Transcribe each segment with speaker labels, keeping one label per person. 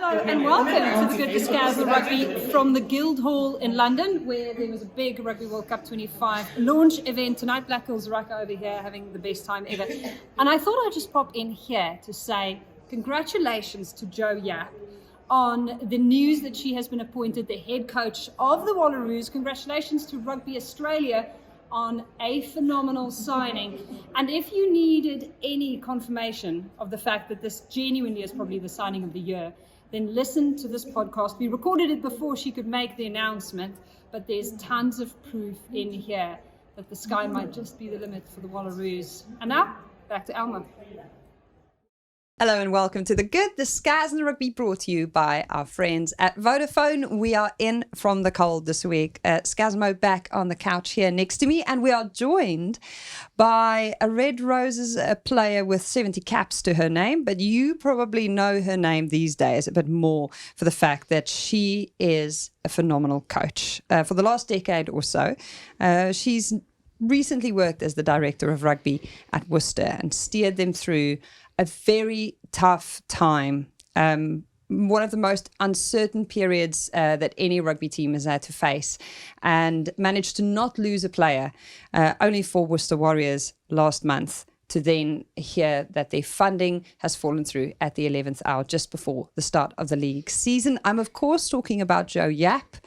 Speaker 1: Hello and welcome to the Good to Scaz Rugby from the Guildhall in London, where there was a big Rugby World Cup 25 launch event tonight. Black Hills Rugby over here having the best time ever. And I thought I'd just pop in here to say congratulations to Joe Yapp on the news that she has been appointed the head coach of the Wallaroos. Congratulations to Rugby Australia on a phenomenal signing. And if you needed any confirmation of the fact that this genuinely is probably the signing of the year, then listen to this podcast. We recorded it before she could make the announcement, but there's tons of proof in here that the sky might just be the limit for the Wallaroos. And now, back to Elma.
Speaker 2: Hello and welcome to The Good, the Scaz and Rugby, brought to you by our friends at Vodafone. We are in from the cold this week. Scaz Mo back on the couch here next to me, and we are joined by a Red Roses player with 70 caps to her name, but you probably know her name these days a bit more for the fact that she is a phenomenal coach. For the last decade or so, she's recently worked as the director of rugby at Worcester and steered them through a very tough time, one of the most uncertain periods that any rugby team has had to face, and managed to not lose a player, only for Worcester Warriors last month, to then hear that their funding has fallen through at the 11th hour, just before the start of the league season. I'm, of course, talking about Joe Yapp,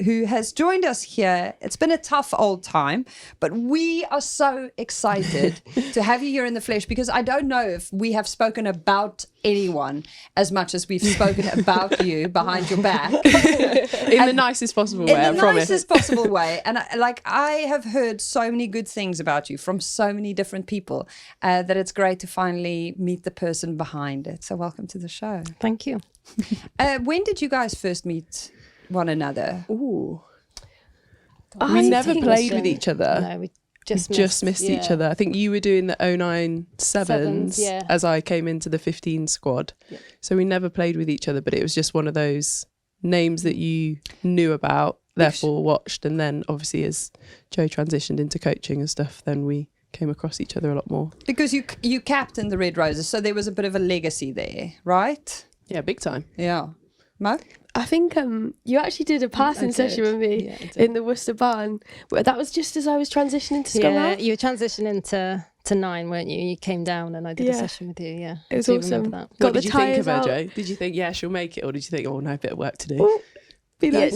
Speaker 2: who has joined us here. It's been a tough old time, but we are so excited to have you here in the flesh, because I don't know if we have spoken about anyone as much as we've spoken about you behind your back.
Speaker 3: In the nicest possible way, I promise.
Speaker 2: In the nicest possible way. And I have heard so many good things about you from so many different people that it's great to finally meet the person behind it. So welcome to the show.
Speaker 4: Thank you.
Speaker 2: When did you guys first meet one another?
Speaker 3: Ooh. We never played with each other.
Speaker 4: No, we
Speaker 3: just missed each other. I think you were doing the 09 sevens as I came into the 15 squad. Yeah. So we never played with each other, but it was just one of those names that you knew about, therefore watched. And then obviously as Joe transitioned into coaching and stuff, then we came across each other a lot more. Because
Speaker 2: you captained the Red Roses, so there was a bit of a legacy there, right?
Speaker 3: Yeah, big time.
Speaker 2: Yeah. Mo?
Speaker 5: I think you actually did a passing session with me in the Worcester barn. That was just as I was transitioning to scrum half.
Speaker 4: You were transitioning to 9, weren't you? You came down and I did a session with you. Yeah,
Speaker 5: it was awesome.
Speaker 3: What did you think of her, Joe? Did you think, yeah, she'll make it, or did you think, oh no, a bit of work to do?
Speaker 5: Ooh. Nice.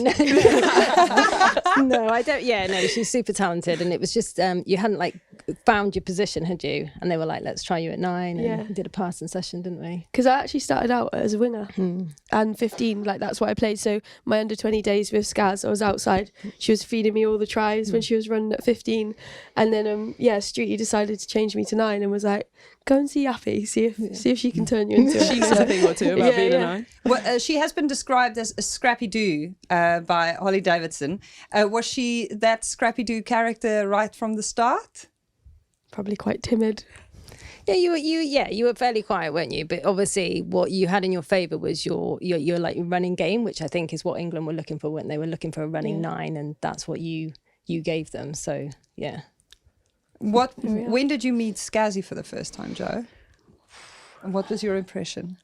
Speaker 4: No, I don't. Yeah, no, she's super talented, and it was just you hadn't found your position, had you? And they were like, let's try you at 9, and we did a passing session, didn't we?
Speaker 5: Because I actually started out as a winger and 15, that's what I played. So my under 20 days with Scaz, I was outside. She was feeding me all the tries when she was running at 15, and then Streety decided to change me to 9 and was like, go and see Yappy, see if she can turn you into it.
Speaker 3: She knows a thing or two about being a 9.
Speaker 2: Well, she has been described as a scrappy-doo by Holly Davidson. Was she that scrappy-doo character right from the start?
Speaker 5: Probably quite timid.
Speaker 4: Yeah, you were fairly quiet, weren't you? But obviously, what you had in your favour was your running game, which I think is what England were looking for when they were looking for a running 9, and that's what you gave them. So yeah.
Speaker 2: When did you meet Scazzy for the first time, Joe? And what was your impression?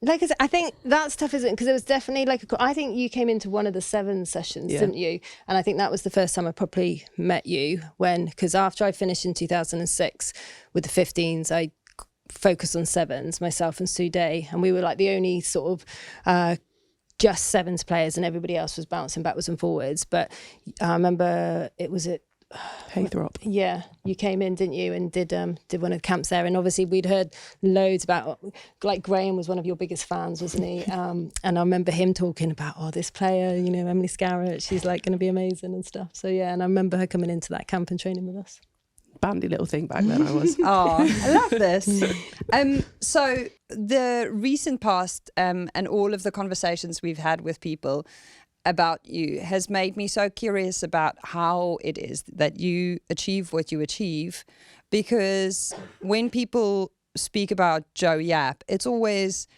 Speaker 4: Like I said, I think that's tough, isn't it? Because it was definitely I think you came into one of the 7 sessions, didn't you? And I think that was the first time I probably met you, because after I finished in 2006 with the 15s, I focused on 7s, myself and Sue Day, and we were like the only sort of just 7s players, and everybody else was bouncing backwards and forwards. But I remember it was at
Speaker 3: Haythrop.
Speaker 4: Yeah, you came in, didn't you, and did one of the camps there, and obviously we'd heard loads about, Graham was one of your biggest fans, wasn't he? And I remember him talking about, this player, Emily Scarrett, she's going to be amazing and stuff. So yeah, and I remember her coming into that camp and training with us.
Speaker 3: Bandy little thing back then I was.
Speaker 2: Oh, I love this. So the recent past and all of the conversations we've had with people about you has made me so curious about how it is that you achieve what you achieve, because when people speak about Joe Yapp, it's always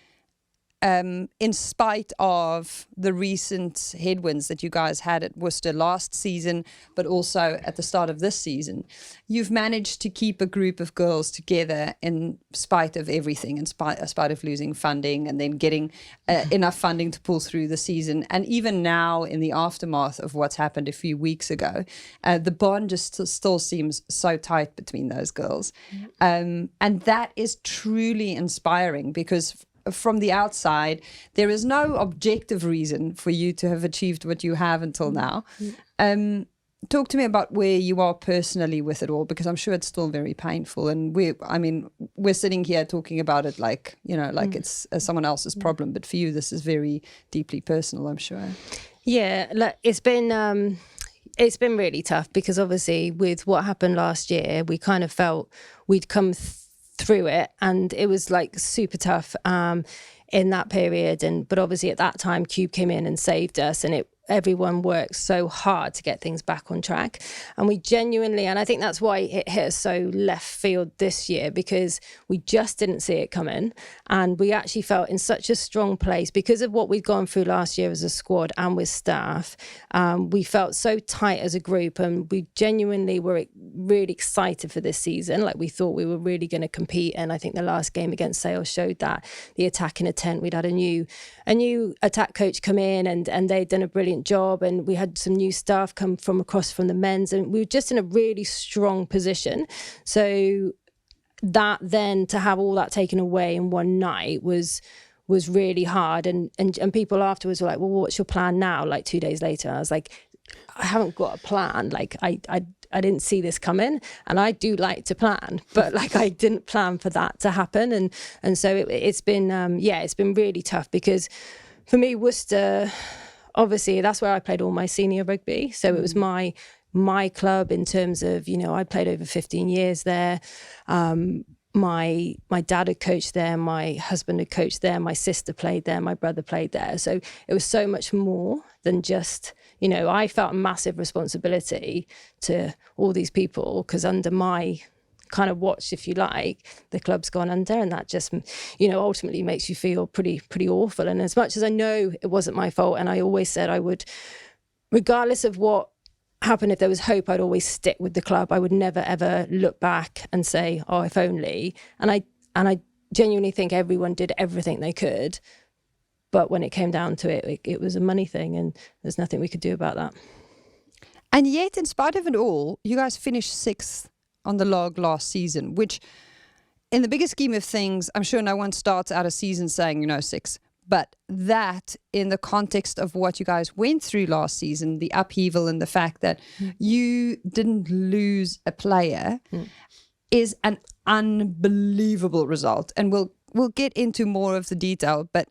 Speaker 2: in spite of the recent headwinds that you guys had at Worcester last season, but also at the start of this season, you've managed to keep a group of girls together in spite of everything, in spite of losing funding and then getting enough funding to pull through the season. And even now, in the aftermath of what's happened a few weeks ago, the bond just still seems so tight between those girls. And that is truly inspiring, because from the outside, there is no objective reason for you to have achieved what you have until now. Talk to me about where you are personally with it all, because I'm sure it's still very painful. And we're sitting here talking about it like it's someone else's problem. But for you, this is very deeply personal, I'm sure.
Speaker 4: Yeah, like it's been really tough, because obviously with what happened last year, we kind of felt we'd come through it, and it was like super tough in that period. But obviously at that time, Cube came in and saved us, and everyone worked so hard to get things back on track. And we genuinely, and I think that's why it hit us so left field this year, because we just didn't see it coming. And we actually felt in such a strong place because of what we'd gone through last year as a squad and with staff. We felt so tight as a group, and we genuinely were really excited for this season. Like, we thought we were really going to compete. And I think the last game against Sale showed that. The attacking intent, we'd had a new attack coach come in, and they'd done a brilliant job, and we had some new staff come from the men's, and we were just in a really strong position. So that then, to have all that taken away in one night was really hard, and people afterwards were like, well, what's your plan now? Like 2 days later, I was like, I haven't got a plan. Like I didn't see this coming, and I do like to plan, but like I didn't plan for that to happen, and so it's been it's been really tough, because for me, Worcester, obviously that's where I played all my senior rugby, so it was my club in terms of, I played over 15 years there. My dad had coached there, my husband had coached there, my sister played there, my brother played there. So it was so much more than just, I felt a massive responsibility to all these people, because under my kind of watch, if you like, the club's gone under, and that just, ultimately makes you feel pretty awful. And as much as I know it wasn't my fault, and I always said I would, regardless of what happened, if there was hope, I'd always stick with the club. I would never ever look back and say, oh, if only. And I genuinely think everyone did everything they could, but when it came down to it, it was a money thing, and there's nothing we could do about that.
Speaker 2: And yet, in spite of it all, you guys finished 6th on the log last season, which in the bigger scheme of things, I'm sure no one starts out a season saying, 6th. But that, in the context of what you guys went through last season, the upheaval and the fact that you didn't lose a player, is an unbelievable result. And we'll get into more of the detail, but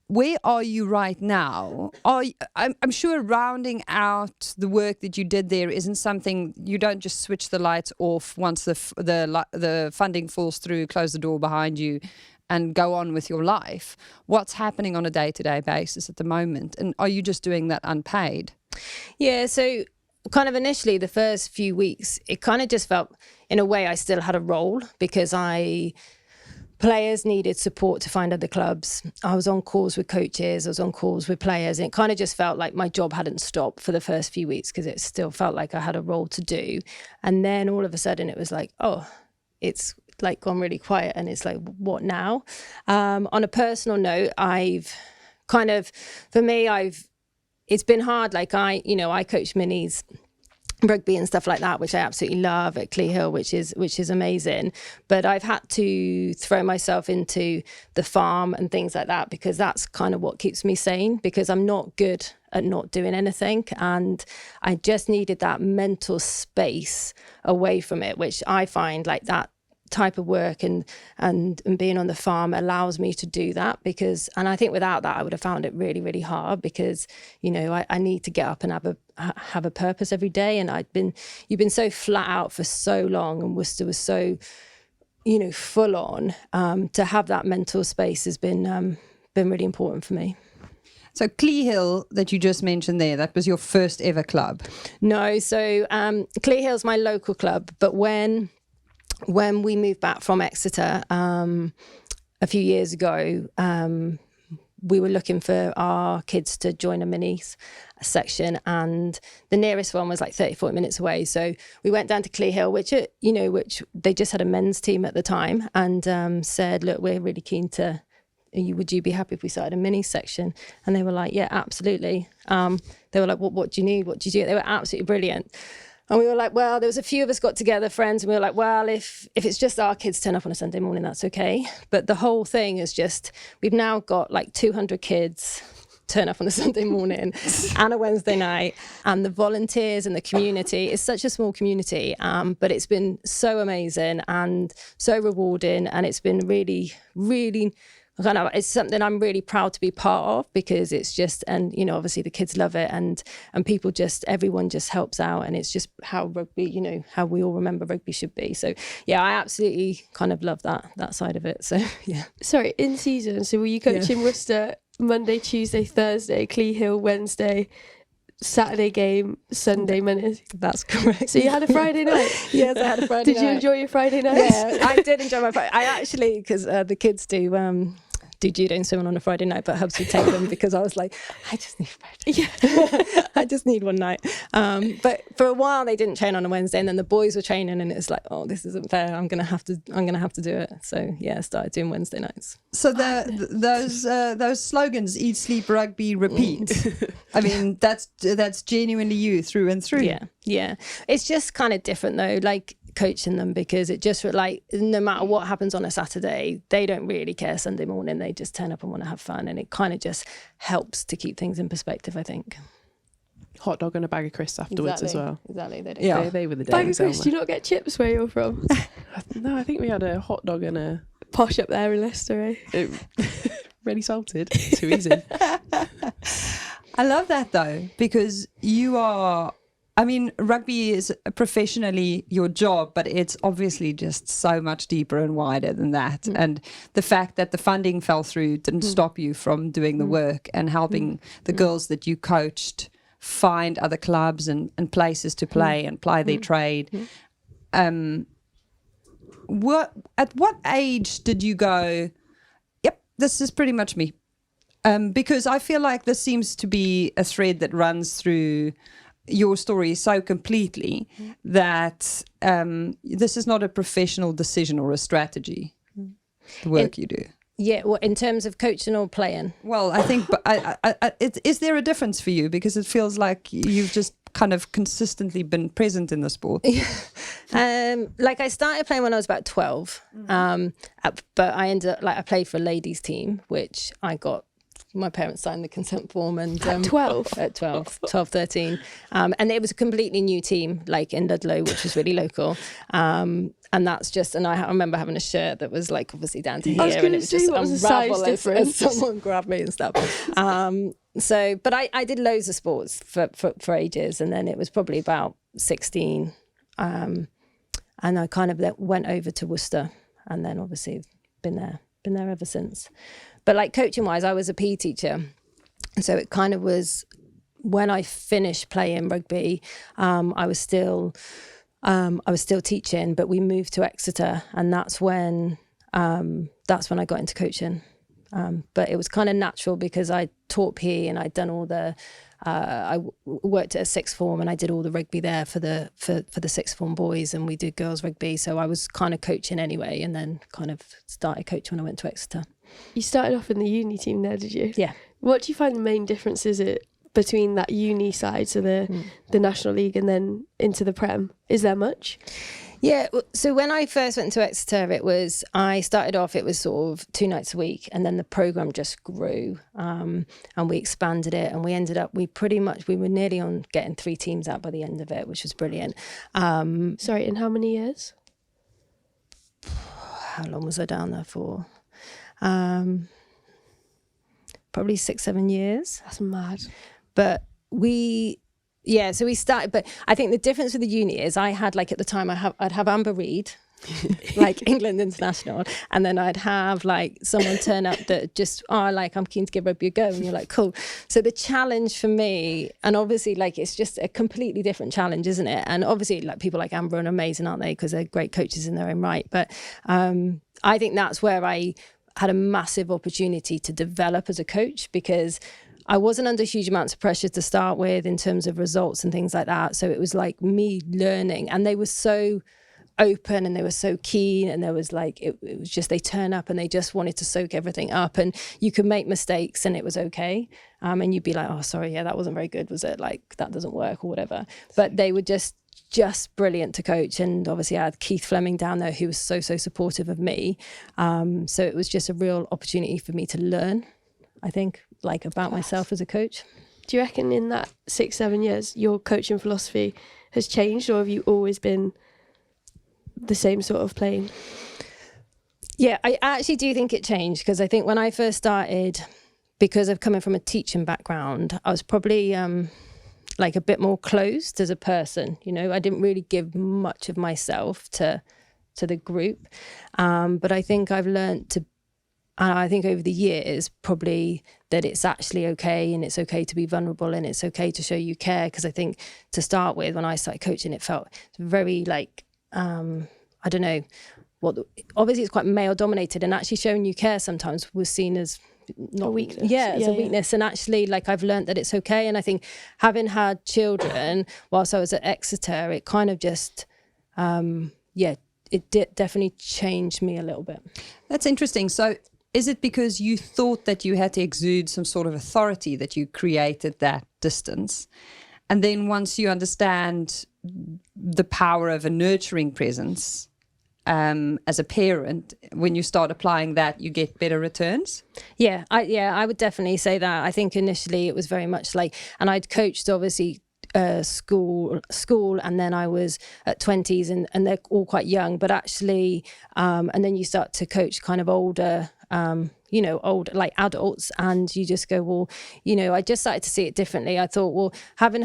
Speaker 2: where are you right now? I'm sure rounding out the work that you did there isn't something, you don't just switch the lights off once the funding falls through, close the door behind you, and go on with your life. What's happening on a day-to-day basis at the moment? And are you just doing that unpaid?
Speaker 4: Yeah, so kind of initially, the first few weeks, it kind of just felt, in a way, I still had a role, because players needed support to find other clubs. I was on calls with coaches, I was on calls with players, and it kind of just felt like my job hadn't stopped for the first few weeks, because it still felt like I had a role to do. And then all of a sudden it was like, oh, it's like gone really quiet, and it's like, what now? On a personal note, it's been hard. Like I coach minis rugby and stuff like that, which I absolutely love, at Clee Hill, which is amazing. But I've had to throw myself into the farm and things like that, because that's kind of what keeps me sane, because I'm not good at not doing anything, and I just needed that mental space away from it, which I find like that type of work and being on the farm allows me to do that, and I think without that I would have found it really, really hard, because I need to get up and have a purpose every day. And you've been so flat out for so long, and Worcester was so full on, to have that mental space has been really important for me.
Speaker 2: So Clee Hill, that you just mentioned there, that was your first ever club?
Speaker 4: No, so Clee Hill's my local club, but when we moved back from Exeter, a few years ago, we were looking for our kids to join a minis section, and the nearest one was like 30-40 minutes away. So we went down to Clee Hill, which they just had a men's team at the time, and said, look, we're really keen to, would you be happy if we started a mini section? And they were like, yeah, absolutely. They were like, what do you need? What do you do? They were absolutely brilliant. And we were like, well, there was a few of us got together, friends, and we were like, well, if it's just our kids turn up on a Sunday morning, that's okay. But the whole thing is just, we've now got like 200 kids turn up on a Sunday morning and a Wednesday night, and the volunteers and the community. It's such a small community, but it's been so amazing and so rewarding, and it's been really, really it's something I'm really proud to be part of, because it's just, and obviously the kids love it, and people just, everyone just helps out, and it's just how rugby, how we all remember rugby should be. So yeah, I absolutely kind of love that side of it. So yeah.
Speaker 5: Sorry, in season, so were you coaching Worcester Monday, Tuesday, Thursday, Clee Hill Wednesday, Saturday game, Sunday minutes?
Speaker 4: That's correct.
Speaker 5: So you had a Friday night?
Speaker 4: Yes, I had a Friday night.
Speaker 5: Did you enjoy your Friday night?
Speaker 4: Yeah, I did enjoy my Friday. I actually, because the kids do judo and swimming on a Friday night, but Hubs would take them because I was like, I just need Friday. Yeah. I just need one night. But for a while they didn't train on a Wednesday, and then the boys were training, and it was like, oh, this isn't fair. I'm gonna have to do it. So yeah, I started doing Wednesday nights.
Speaker 2: So those slogans, eat, sleep, rugby, repeat. I mean, that's genuinely you through and through.
Speaker 4: Yeah. It's just kind of different though, like coaching them, because it just, like, no matter what happens on a Saturday, they don't really care Sunday morning. They just turn up and want to have fun, and it kind of just helps to keep things in perspective, I think.
Speaker 3: Hot dog and a bag of crisps afterwards as well.
Speaker 4: Exactly. They do.
Speaker 2: Yeah.
Speaker 3: They were the days.
Speaker 5: Bag of crisps, do you not get chips where you're from?
Speaker 3: No, I think we had a hot dog and a...
Speaker 5: Posh up there in Leicester, eh?
Speaker 3: Really salted. Too easy.
Speaker 2: I love that though, because you are, I mean, rugby is professionally your job, but it's obviously just so much deeper and wider than that. And the fact that the funding fell through didn't stop you from doing the work and helping the girls that you coached find other clubs and places to play and ply their trade. At what age did you go, yep, this is pretty much me? Because I feel like this seems to be a thread that runs through your story so completely that this is not a professional decision or a strategy, the work you do.
Speaker 4: Yeah, well, in terms of coaching or playing?
Speaker 2: Well, I think, is there a difference for you? Because it feels like you've just kind of consistently been present in the sport.
Speaker 4: Like I started playing when I was about 12, but I ended up, like, I played for a ladies team, which I got, my parents signed the consent form, and
Speaker 5: at 12,
Speaker 4: 13, and it was a completely new team, like in Ludlow, which was really local, and that's just, and I remember having a shirt that was like obviously down to here, and it was just unravel as someone grabbed me and stuff. So, but I did loads of sports for ages, and then it was probably about 16, and I kind of went over to Worcester, and then obviously been there ever since. But like coaching wise, I was a PE teacher, and so it kind of was when I finished playing rugby, I was still teaching, but we moved to Exeter, and that's when I got into coaching. But it was kind of natural because I taught PE and I'd done all the, I worked at a sixth form and I did all the rugby there for the sixth form boys, and we did girls rugby. So I was kind of coaching anyway, and then kind of started coaching when I went to Exeter.
Speaker 5: You started off in the uni team there, did you?
Speaker 4: Yeah.
Speaker 5: What do you find the main differences between that uni side, so the National League, and then into the Prem? Is there much?
Speaker 4: Yeah, so when I first went to Exeter, it was sort of 2 nights a week, and then the programme just grew, and we expanded it, and we were nearly on getting 3 teams out by the end of it, which was brilliant.
Speaker 5: Sorry, in how many years?
Speaker 4: How long was I down there for? Probably 6-7 years.
Speaker 5: That's mad.
Speaker 4: But we started, but I think the difference with the uni is I had, like, at the time I'd have Amber Reid, like England international, and then I'd have like someone turn up that just, like, I'm keen to give rugby a go, and you're like, cool. So the challenge for me, and obviously, like, it's just a completely different challenge, isn't it? And obviously, like, people like Amber are amazing, aren't they? Because they're great coaches in their own right. But I think that's where I had a massive opportunity to develop as a coach, because I wasn't under huge amounts of pressure to start with in terms of results and things like that. So it was like me learning, and they were so open and they were so keen, and there was like, it was just, they turn up and they just wanted to soak everything up, and you could make mistakes and it was okay. And you'd be like, oh, sorry, yeah, that wasn't very good, was it? Like, that doesn't work or whatever. But they were just brilliant to coach. And obviously I had Keith Fleming down there who was so supportive of me. So it was just a real opportunity for me to learn, I think, like, about myself as a coach.
Speaker 5: Do you reckon in that 6-7 years your coaching philosophy has changed, or have you always been the same sort of playing?
Speaker 4: Yeah, I actually do think it changed, because I think when I first started, because of coming from a teaching background, I was probably like a bit more closed as a person. You know, I didn't really give much of myself to the group. But I think I've learned to, and I think over the years, probably, that it's actually okay, and it's okay to be vulnerable, and it's okay to show you care. Because I think to start with, when I started coaching, it felt very like, I don't know, obviously it's quite male dominated, and actually showing you care sometimes was seen as not
Speaker 5: a weakness.
Speaker 4: Yeah, as a weakness. And actually, like, I've learned that it's okay. And I think having had children whilst I was at Exeter, it kind of just, it definitely changed me a little bit.
Speaker 2: That's interesting. So is it because you thought that you had to exude some sort of authority that you created that distance? And then once you understand the power of a nurturing presence, as a parent, when you start applying that, you get better returns?
Speaker 4: Yeah, I would definitely say that. I think initially it was very much like, and I'd coached obviously school, and then I was at 20s, and they're all quite young, but actually, and then you start to coach kind of older, older, like adults, and you just go, well, I just started to see it differently. I thought, well, having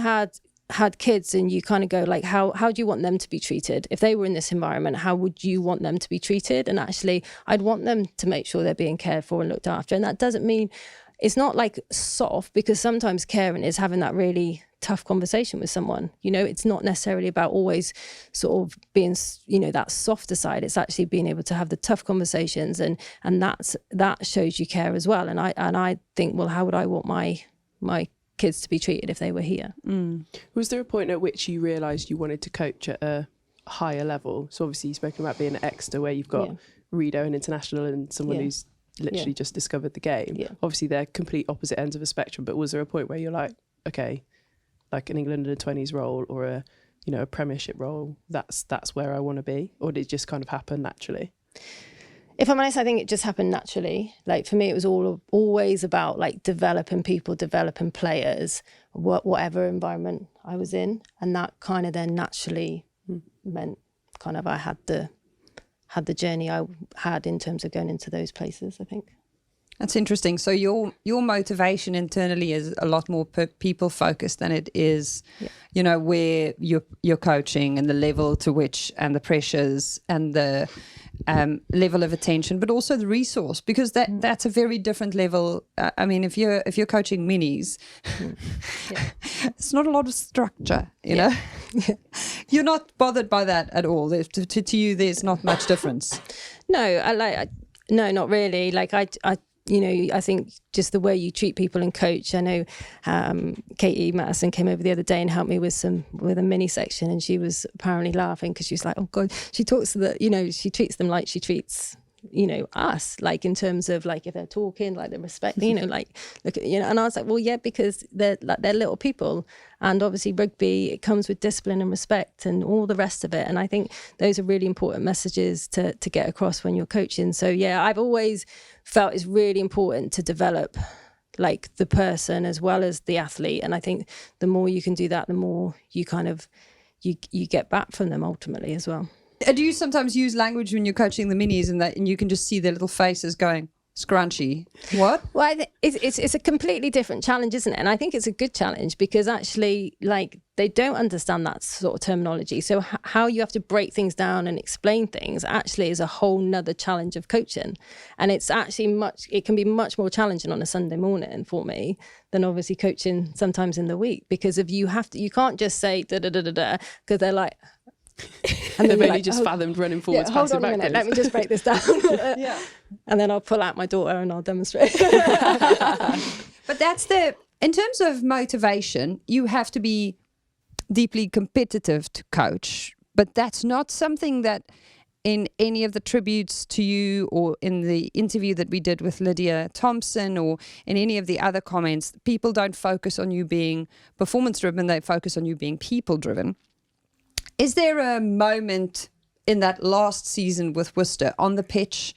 Speaker 4: had kids, and you kind of go like, how do you want them to be treated? If they were in this environment, how would you want them to be treated? And actually, I'd want them to make sure they're being cared for and looked after. And that doesn't mean, it's not like soft, because sometimes caring is having that really tough conversation with someone. It's not necessarily about always sort of being, that softer side. It's actually being able to have the tough conversations, and that shows you care as well. And I think, well, how would I want my kids to be treated if they were here?
Speaker 3: Was there a point at which you realised you wanted to coach at a higher level? So obviously you've spoken about being at Exeter, where you've got Rideau and International, and someone who's literally just discovered the game. Obviously they're complete opposite ends of a spectrum, but was there a point where you're like, okay, like an England under 20s role, or a Premiership role, that's where I want to be? Or did it just kind of happen naturally?
Speaker 4: If I'm honest, I think it just happened naturally. Like, for me, it was always about like developing people, developing players, whatever environment I was in. And that kind of then naturally meant kind of I had the journey I had in terms of going into those places, I think.
Speaker 2: That's interesting. So your motivation internally is a lot more people focused than it is, where you're coaching, and the level to which, and the pressures, and the level of attention, but also the resource, because that's a very different level. I mean, if you're coaching minis, it's not a lot of structure, you know. You're not bothered by that at all. To you, there's not much difference.
Speaker 4: No, no, not really. Like I think just the way you treat people and coach. I know Katie Madison came over the other day and helped me with a mini section, and she was apparently laughing because she was like, oh God, she talks to she treats them like she treats us, like in terms of like if they're talking, like the respect, like look at, and I was like, well, yeah, because they're little people, and obviously rugby, it comes with discipline and respect and all the rest of it. And I think those are really important messages to get across when you're coaching. So yeah, I've always felt it's really important to develop like the person as well as the athlete. And I think the more you can do that, the more you kind of you get back from them ultimately as well.
Speaker 2: Do you sometimes use language when you're coaching the minis, and you can just see their little faces going, scrunchy? What?
Speaker 4: Well, I think it's a completely different challenge, isn't it? And I think it's a good challenge, because actually, like, they don't understand that sort of terminology. So how you have to break things down and explain things actually is a whole nother challenge of coaching. And it's actually it can be much more challenging on a Sunday morning for me than obviously coaching sometimes in the week, because if you can't just say da da da da da, because they're like,
Speaker 3: And they've
Speaker 4: you're
Speaker 3: only
Speaker 4: like,
Speaker 3: just
Speaker 4: "Oh,
Speaker 3: fathomed running forwards,
Speaker 4: hold
Speaker 3: passing
Speaker 4: on a minute,
Speaker 3: backwards.
Speaker 4: let me just break this down.
Speaker 2: Yeah.
Speaker 4: And then I'll pull out my daughter and I'll demonstrate.
Speaker 2: But in terms of motivation, you have to be deeply competitive to coach, but that's not something that in any of the tributes to you or in the interview that we did with Lydia Thompson or in any of the other comments, people don't focus on you being performance driven, they focus on you being people driven. Is there a moment in that last season with Worcester on the pitch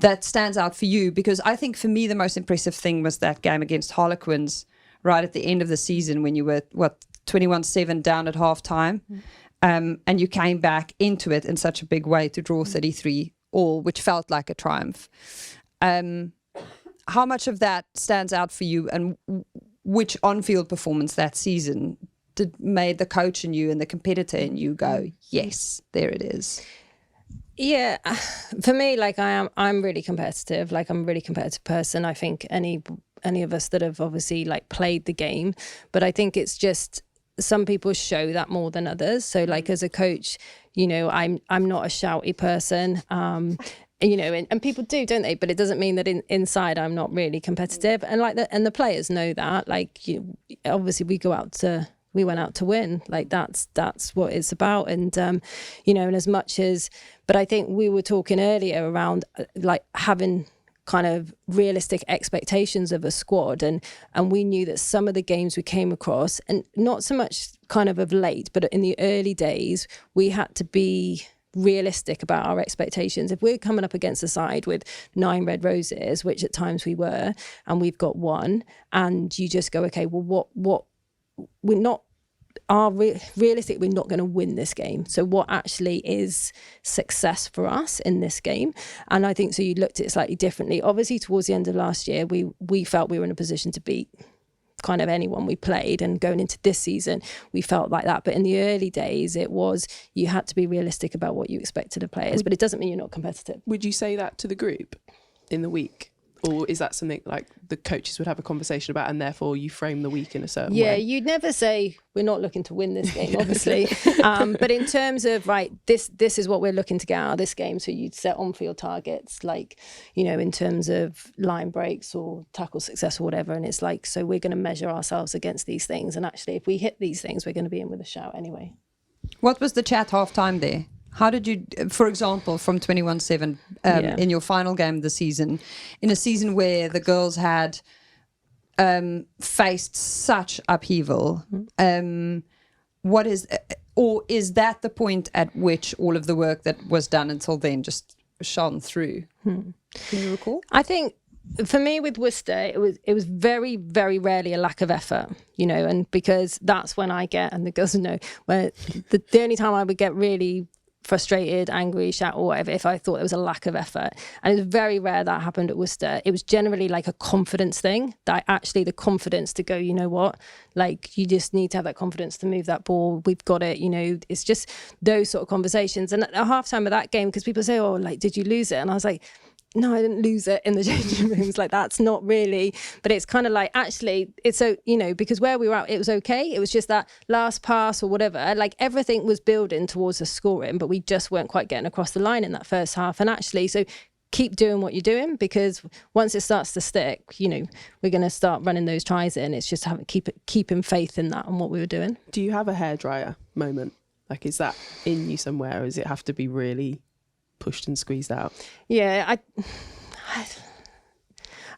Speaker 2: that stands out for you? Because I think for me the most impressive thing was that game against Harlequins right at the end of the season when you were 21-7 down at half time, and you came back into it in such a big way to draw 33 all, which felt like a triumph. How much of that stands out for you, and which on-field performance that season made the coach in you and the competitor in you go, yes, there it is?
Speaker 4: Yeah, for me, like I'm really competitive. Like I'm a really competitive person. I think any of us that have obviously like played the game, but I think it's just some people show that more than others. So like as a coach, you know, I'm not a shouty person. You know, and people do, don't they? But it doesn't mean that inside I'm not really competitive. And like the players know that. Like obviously we went out to win. Like that's what it's about. And you know, and as much as, but I think we were talking earlier around like having kind of realistic expectations of a squad, and we knew that some of the games we came across, and not so much kind of late, but in the early days, we had to be realistic about our expectations. If we're coming up against a side with 9 red roses, which at times we were, and we've got 1, and you just go, okay, well, what we're not realistic, we're not going to win this game. So what actually is success for us in this game? And I think so you looked at it slightly differently. Obviously towards the end of last year, we felt we were in a position to beat kind of anyone we played, and going into this season we felt like that. But in the early days it was, you had to be realistic about what you expected of players, but it doesn't mean you're not competitive.
Speaker 3: Would you say that to the group in the week? Or is that something like the coaches would have a conversation about, and therefore you frame the week in a certain way?
Speaker 4: Yeah, you'd never say we're not looking to win this game, obviously. But in terms of, right, this is what we're looking to get out of this game. So you'd set on-field targets, like, you know, in terms of line breaks or tackle success or whatever. And it's like, so we're going to measure ourselves against these things. And actually, if we hit these things, we're going to be in with a shout anyway.
Speaker 2: What was the chat half time there? How did you, for example, from 21-7 in your final game of the season, in a season where the girls had faced such upheaval, what is, or is that the point at which all of the work that was done until then just shone through? Can you recall?
Speaker 4: I think for me with Worcester, it was very, very rarely a lack of effort, you know, and because that's when I get, and the girls know, where the only time I would get really frustrated, angry, shout or whatever if I thought there was a lack of effort. And it was very rare that happened at Worcester. It was generally like a confidence thing, that actually the confidence to go, you know what, like you just need to have that confidence to move that ball. We've got it, you know, it's just those sort of conversations. And at the halftime of that game, because people say, oh, like, did you lose it? And I was like, no, I didn't lose it in the changing rooms. Like, that's not really, but it's kind of like, actually, it's so, you know, because where we were at, it was okay. It was just that last pass or whatever, like everything was building towards us scoring, but we just weren't quite getting across the line in that first half. And actually, so keep doing what you're doing, because once it starts to stick, you know, we're going to start running those tries in. It's just keeping faith in that and what we were doing.
Speaker 3: Do you have a hairdryer moment? Like, is that in you somewhere, or does it have to be really pushed and squeezed out?
Speaker 4: Yeah,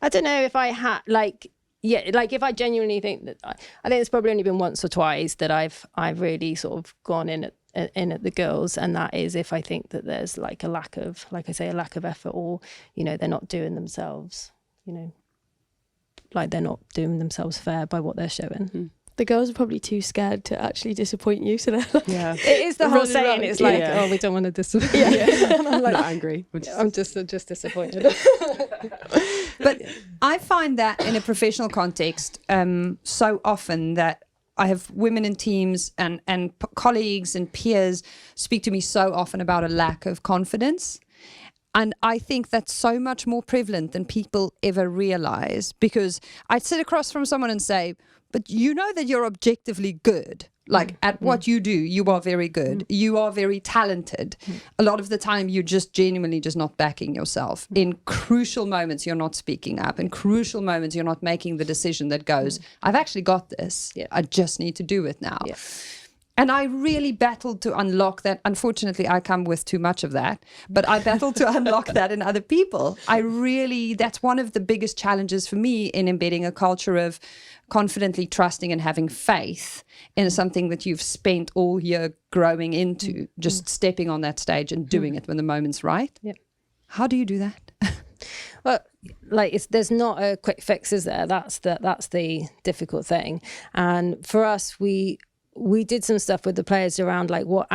Speaker 4: I don't know if I had, like, yeah, like if I genuinely think that, I think it's probably only been once or twice that I've really sort of gone in at the girls, and that is if I think that there's like a lack of, like I say, a lack of effort, or, you know, they're not doing themselves, you know, like they're not doing themselves fair by what they're showing.
Speaker 3: Mm.
Speaker 5: The girls are probably too scared to actually disappoint you, so they're like,
Speaker 3: Yeah,
Speaker 4: it is the whole
Speaker 5: running
Speaker 4: saying.
Speaker 5: around.
Speaker 4: It's like,
Speaker 3: Yeah.
Speaker 4: oh, we don't want to disappoint.
Speaker 3: Yeah.
Speaker 4: And I'm like,
Speaker 3: not angry.
Speaker 4: I'm just disappointed.
Speaker 2: But I find that in a professional context, so often that I have women in teams and colleagues and peers speak to me so often about a lack of confidence. And I think that's so much more prevalent than people ever realize, because I'd sit across from someone and say, but you know that you're objectively good. Like at what you do, you are very good. You are very talented. A lot of the time, you're just genuinely just not backing yourself. In crucial moments, you're not speaking up. In crucial moments, you're not making the decision that goes, I've actually got this. I just need to do it now. And I really battled to unlock that. Unfortunately, I come with too much of that, but I battled to unlock that in other people. That's one of the biggest challenges for me in embedding a culture of confidently trusting and having faith in something that you've spent all year growing into, just stepping on that stage and doing it when the moment's right. How do you do that?
Speaker 4: Well, like there's not a quick fix, is there? That's the difficult thing. And for us, we did some stuff with the players around like what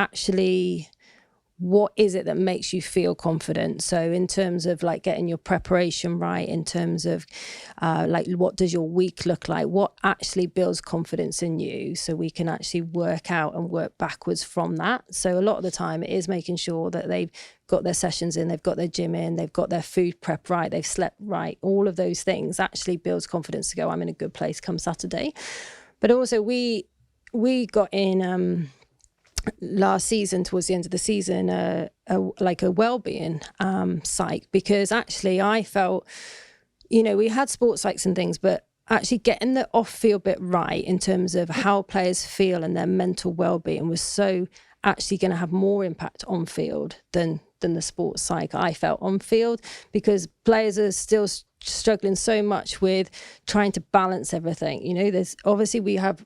Speaker 4: is it that makes you feel confident? So in terms of like getting your preparation right, in terms of like what does your week look like? What actually builds confidence in you, so we can actually work out and work backwards from that. So a lot of the time it is making sure that they've got their sessions in, they've got their gym in, they've got their food prep right, they've slept right. All of those things actually builds confidence to go, I'm in a good place come Saturday. But also we got in last season, towards the end of the season, a well-being psych, because actually I felt, we had sports psychs and things, but actually getting the off-field bit right in terms of how players feel and their mental well-being was so actually going to have more impact on field than the sports psych I felt on field, because players are still struggling so much with trying to balance everything. There's obviously we have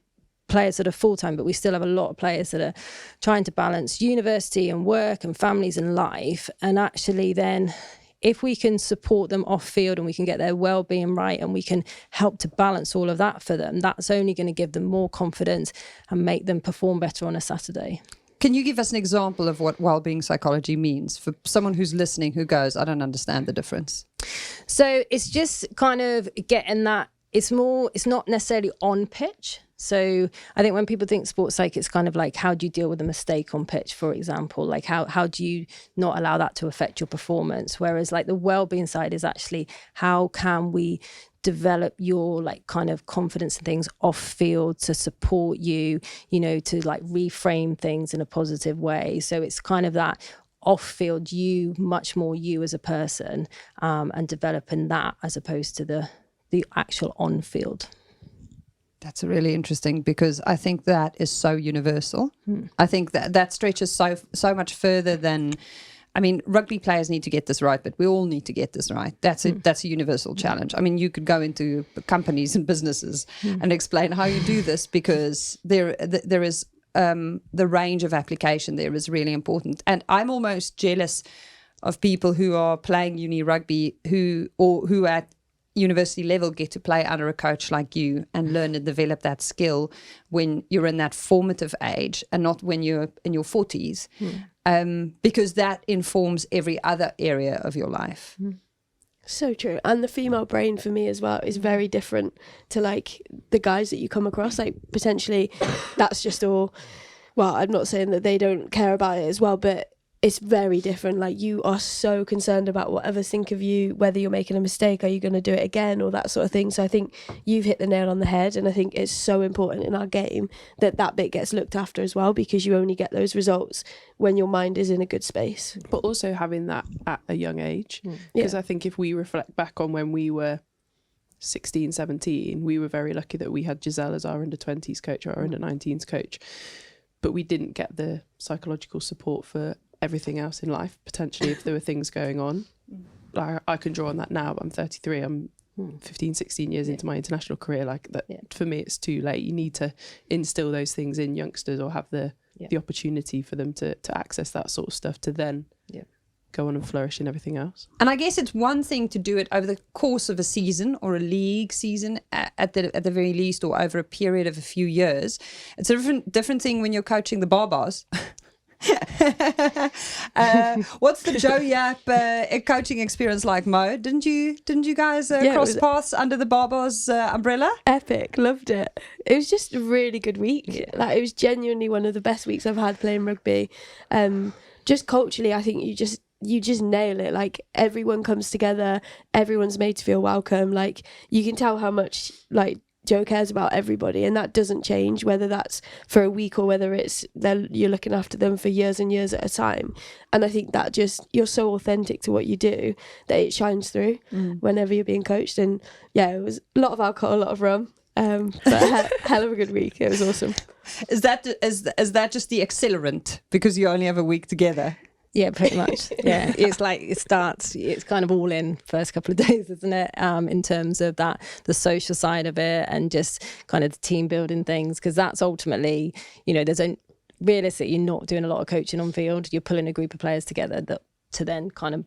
Speaker 4: players that are full-time, but we still have a lot of players that are trying to balance university and work and families and life. And actually then if we can support them off field and we can get their well-being right and we can help to balance all of that for them, that's only going to give them more confidence and make them perform better on a Saturday.
Speaker 2: Can you give us an example of what well-being psychology means for someone who's listening who goes, I don't understand the difference?
Speaker 4: So it's just kind of getting that, it's not necessarily on pitch. So I think when people think sports psych, it's kind of like, how do you deal with a mistake on pitch, for example? Like how do you not allow that to affect your performance? Whereas like the well-being side is actually, how can we develop your like kind of confidence and things off field to support you, to like reframe things in a positive way. So it's kind of that off field, much more you as a person, and developing that as opposed to the actual on field.
Speaker 2: That's really interesting, because I think that is so universal. I think that stretches so much further than, rugby players need to get this right, but we all need to get this right. That's a universal challenge. You could go into companies and businesses and explain how you do this, because there is the range of application there is really important. And I'm almost jealous of people who are playing uni rugby who at university level get to play under a coach like you and learn and develop that skill when you're in that formative age and not when you're in your 40s, because that informs every other area of your life.
Speaker 5: So true. And the female brain for me as well is very different to like the guys that you come across. Like potentially that's just all, well, I'm not saying that they don't care about it as well, but it's very different. Like you are so concerned about what others think of you, whether you're making a mistake, are you going to do it again, or that sort of thing. So I think you've hit the nail on the head, and I think it's so important in our game that bit gets looked after as well, because you only get those results when your mind is in a good space.
Speaker 3: But also having that at a young age, because I think if we reflect back on when we were 16, 17, we were very lucky that we had Giselle as our under-20s coach or our under-19s coach, but we didn't get the psychological support for everything else in life, potentially, if there were things going on. I can draw on that now, but I'm 33, I'm 15, 16 years into my international career. Like that, for me, it's too late. You need to instill those things in youngsters, or have the opportunity for them to access that sort of stuff, to then go on and flourish in everything else.
Speaker 2: And I guess it's one thing to do it over the course of a season or a league season at the very least, or over a period of a few years. It's a different thing when you're coaching the Barbars. What's the Joe Yapp coaching experience like, Mo? Didn't you guys cross paths under the Barbars umbrella?
Speaker 5: Epic, loved it. It was just a really good week. Like it was genuinely one of the best weeks I've had playing rugby. Just culturally, I think you just nail it. Like everyone comes together, everyone's made to feel welcome. Like you can tell how much like Joe cares about everybody, and that doesn't change whether that's for a week or whether it's you're looking after them for years and years at a time. And I think that just, you're so authentic to what you do that it shines through whenever you're being coached. And yeah, it was a lot of alcohol, a lot of rum, but hell of a good week. It was awesome.
Speaker 2: Is that just the accelerant because you only have a week together?
Speaker 4: Yeah, pretty much. Yeah, it's like it's kind of all in first couple of days, isn't it? In terms of that, the social side of it, and just kind of the team building things, because that's ultimately, realistically, you're not doing a lot of coaching on field. You're pulling a group of players together to then kind of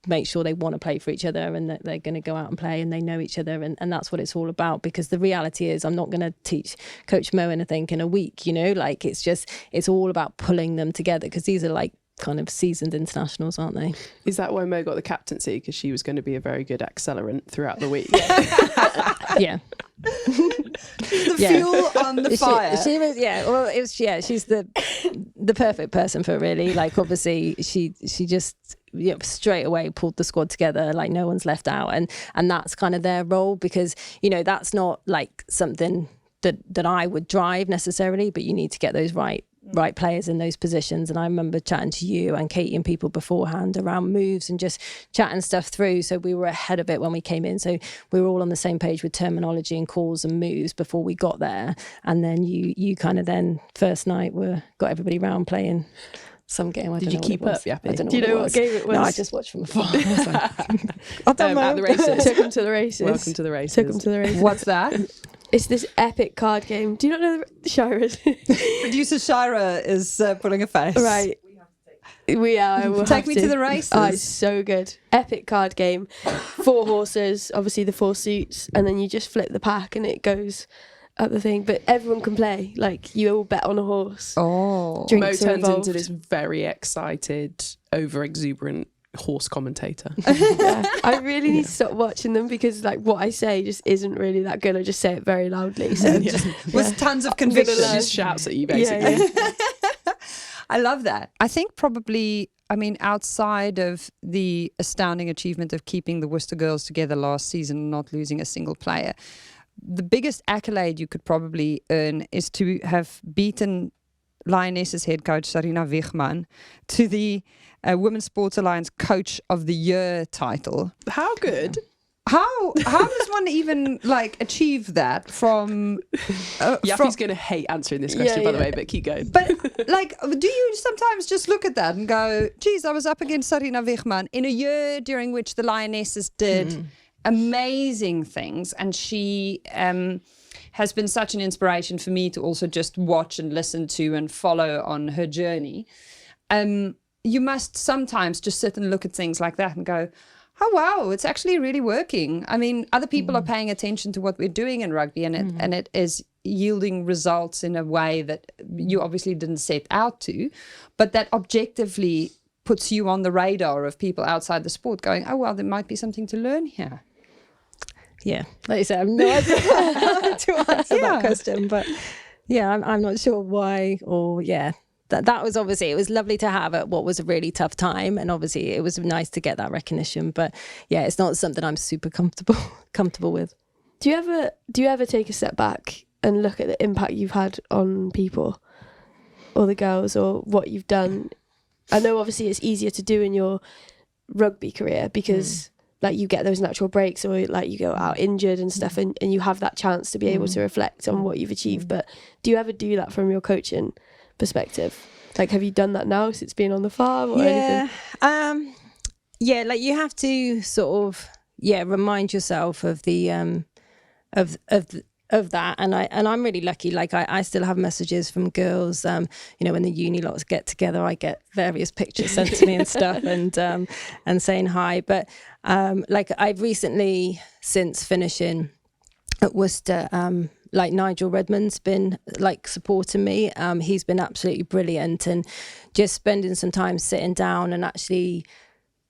Speaker 4: make sure they want to play for each other and that they're going to go out and play and they know each other, and that's what it's all about. Because the reality is, I'm not going to teach Coach Mo anything in a week, like it's all about pulling them together, because these are like kind of seasoned internationals, aren't they?
Speaker 3: Is that why Mo got the captaincy? Because she was going to be a very good accelerant throughout the week.
Speaker 4: Yeah.
Speaker 2: The fuel on the fire.
Speaker 4: She was, well, it was, she's the perfect person for it, really. Like, obviously, she just straight away pulled the squad together, like no one's left out, and that's kind of their role, because that's not like something that I would drive necessarily, but you need to get those right players in those positions. And I remember chatting to you and Katie and people beforehand around moves and just chatting stuff through, so we were ahead of it when we came in, so we were all on the same page with terminology and calls and moves before we got there. And then you kind of then first night got everybody round playing some game.
Speaker 3: Did you keep up, Yappy?
Speaker 5: Do you know what game it was?
Speaker 4: No, I just watched from afar.
Speaker 3: At the races.
Speaker 5: Took them to the races.
Speaker 3: Welcome to the races.
Speaker 5: Took them to the races.
Speaker 2: What's that?
Speaker 5: It's this epic card game. Do you not know the Shira's?
Speaker 2: Producer Shira is pulling a face.
Speaker 5: Right. We are. We'll
Speaker 2: Take me to the races.
Speaker 5: Oh, it's so good. Epic card game. 4 horses, obviously the 4 suits, and then you just flip the pack and it goes up the thing. But everyone can play. Like, you all bet on a horse.
Speaker 2: Oh.
Speaker 3: Mo
Speaker 5: Drinks are
Speaker 3: turns
Speaker 5: involved.
Speaker 3: into this very excited, over-exuberant horse commentator.
Speaker 5: Yeah. I really need to stop watching them, because like what I say just isn't really that good. I just say it very loudly. So
Speaker 2: With tons of conviction.
Speaker 3: She just shouts at you, basically.
Speaker 5: Yeah.
Speaker 2: I love that. I think probably, outside of the astounding achievement of keeping the Worcester girls together last season, not losing a single player, the biggest accolade you could probably earn is to have beaten Lionesses head coach Sarina Wichmann to the Women's Sports Alliance Coach of the Year title.
Speaker 3: How good?
Speaker 2: How does one even achieve that from?
Speaker 3: Yappy's going to hate answering this question, by the way, but keep going.
Speaker 2: But do you sometimes just look at that and go, geez, I was up against Sarina Wichmann in a year during which the Lionesses did amazing things, and she has been such an inspiration for me to also just watch and listen to and follow on her journey. You must sometimes just sit and look at things like that and go, oh wow, it's actually really working. Other people are paying attention to what we're doing in rugby, and it is yielding results in a way that you obviously didn't set out to, but that objectively puts you on the radar of people outside the sport going, oh well, there might be something to learn here.
Speaker 4: Yeah, like you said, I have no idea to answer that question, but I'm not sure why, or that was obviously, it was lovely to have at what was a really tough time, and obviously it was nice to get that recognition, but it's not something I'm super comfortable with.
Speaker 5: Do you ever take a step back and look at the impact you've had on people or the girls or what you've done? I know obviously it's easier to do in your rugby career because you get those natural breaks, or you go out injured and stuff, and you have that chance to be able to reflect on what you've achieved. But do you ever do that from your coaching perspective? Have you done that now since being on the farm or anything?
Speaker 4: You have to sort of remind yourself of the of that, and I'm really lucky. I still have messages from girls. When the uni lots get together, I get various pictures sent to me and stuff, and saying hi. But I've recently, since finishing at Worcester, Nigel Redmond's been supporting me. He's been absolutely brilliant, and just spending some time sitting down and actually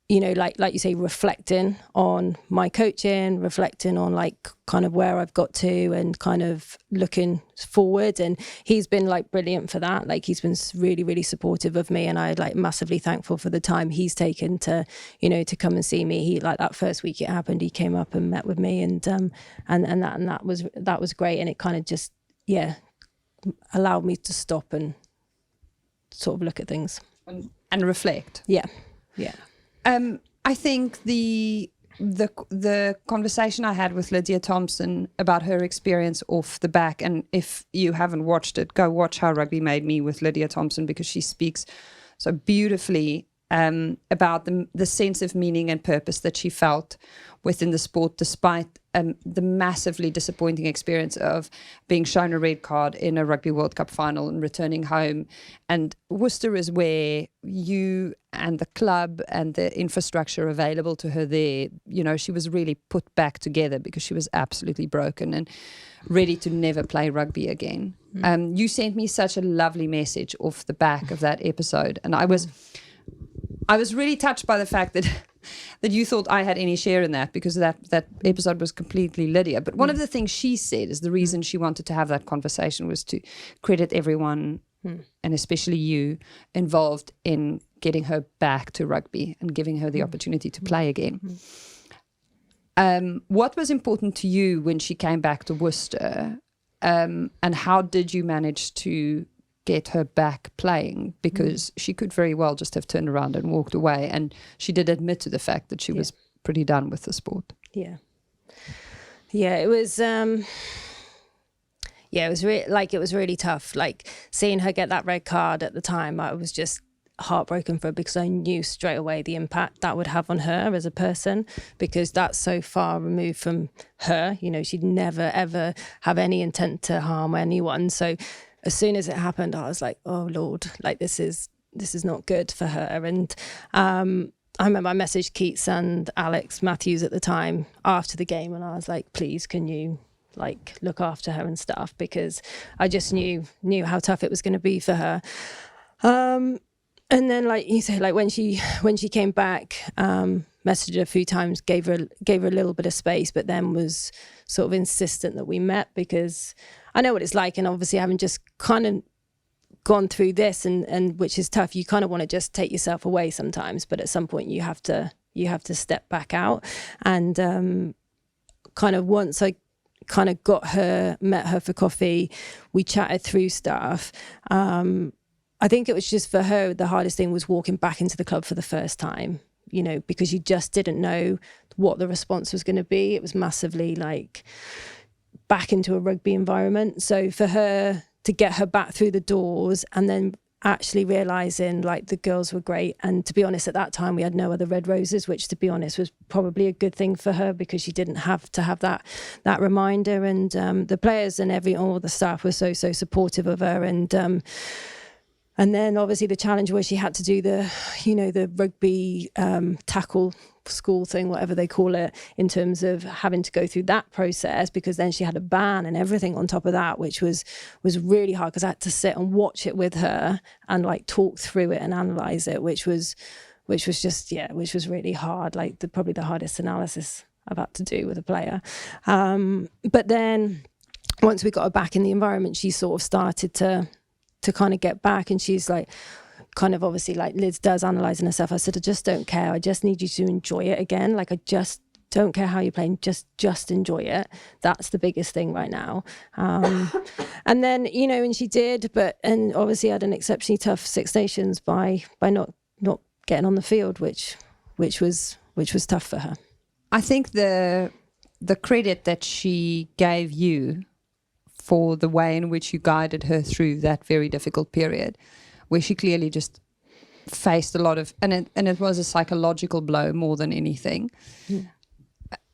Speaker 4: you know, like you say, reflecting on my coaching, reflecting on like kind of where I've got to, and kind of looking forward. And he's been like brilliant for that. Like he's been really, really supportive of me, and I like massively thankful for the time he's taken to, you know, to come and see me. He like that first week it happened, he came up and met with me, and that was great, and it kind of just allowed me to stop and sort of look at things
Speaker 2: and reflect.
Speaker 4: Yeah.
Speaker 2: I think the conversation I had with Lydia Thompson about her experience off the back, and if you haven't watched it, go watch How Rugby Made Me with Lydia Thompson, because she speaks so beautifully about the sense of meaning and purpose that she felt within the sport, despite the massively disappointing experience of being shown a red card in a Rugby World Cup final and returning home. And Worcester is where you and the club and the infrastructure available to her there, you know, she was really put back together because she was absolutely broken and ready to never play rugby again. You sent me such a lovely message off the back of that episode, and I was really touched by the fact that you thought I had any share in that, because that episode was completely Lydia. But one of the things she said is the reason she wanted to have that conversation was to credit everyone, and especially you, involved in getting her back to rugby and giving her the opportunity to play again. What was important to you when she came back to Worcester, and how did you manage to get her back playing? Because she could very well just have turned around and walked away, and she did admit to the fact that she was pretty done with the sport. It was it was really tough, like seeing her get that red card at the time. I was just heartbroken for her, because I knew straight away the impact that would have on her as a person, because that's so far removed from her. You know, she'd never ever have any intent to harm anyone. So as soon as it happened, I was like, oh Lord, like this is not good for her. And I remember I messaged Keats and Alex Matthews at the time after the game, and I was like, please, can you like look after her and stuff, because I just knew how tough it was going to be for her. And then, like you say, like when she came back, messaged her a few times, gave her a little bit of space, but then was sort of insistent that we met, because I know what it's like, and obviously having just kind of gone through this, and which is tough, you kind of want to just take yourself away sometimes, but at some point you have to step back out. And kind of once I kind of met her for coffee, we chatted through stuff. I think it was just for her, the hardest thing was walking back into the club for the first time, you know, because you just didn't know what the response was going to be. It was massively like back into a rugby environment. So for her to get her back through the doors, and then actually realising like the girls were great. And to be honest, at that time we had no other red roses, which to be honest was probably a good thing for her, because she didn't have to have that reminder. And the players and all the staff were so supportive of her. And then obviously the challenge where she had to do the rugby tackle school thing, whatever they call it, in terms of having to go through that process, because then she had a ban and everything on top of that, which was really hard, because I had to sit and watch it with her and like talk through it and analyze it, which was really hard, like probably the hardest analysis I've had to do with a player. But then once we got her back in the environment, she sort of started to kind of get back, and she's like, kind of obviously like Liz does, analysing herself. I said, I just don't care. I just need you to enjoy it again. Like, I just don't care how you're playing. Just enjoy it. That's the biggest thing right now. And then, you know, and she did, and obviously had an exceptionally tough Six Nations by not getting on the field, which was tough for her. I think the credit that she gave you for the way in which you guided her through that very difficult period, where she clearly just faced a lot of, and it was a psychological blow more than anything,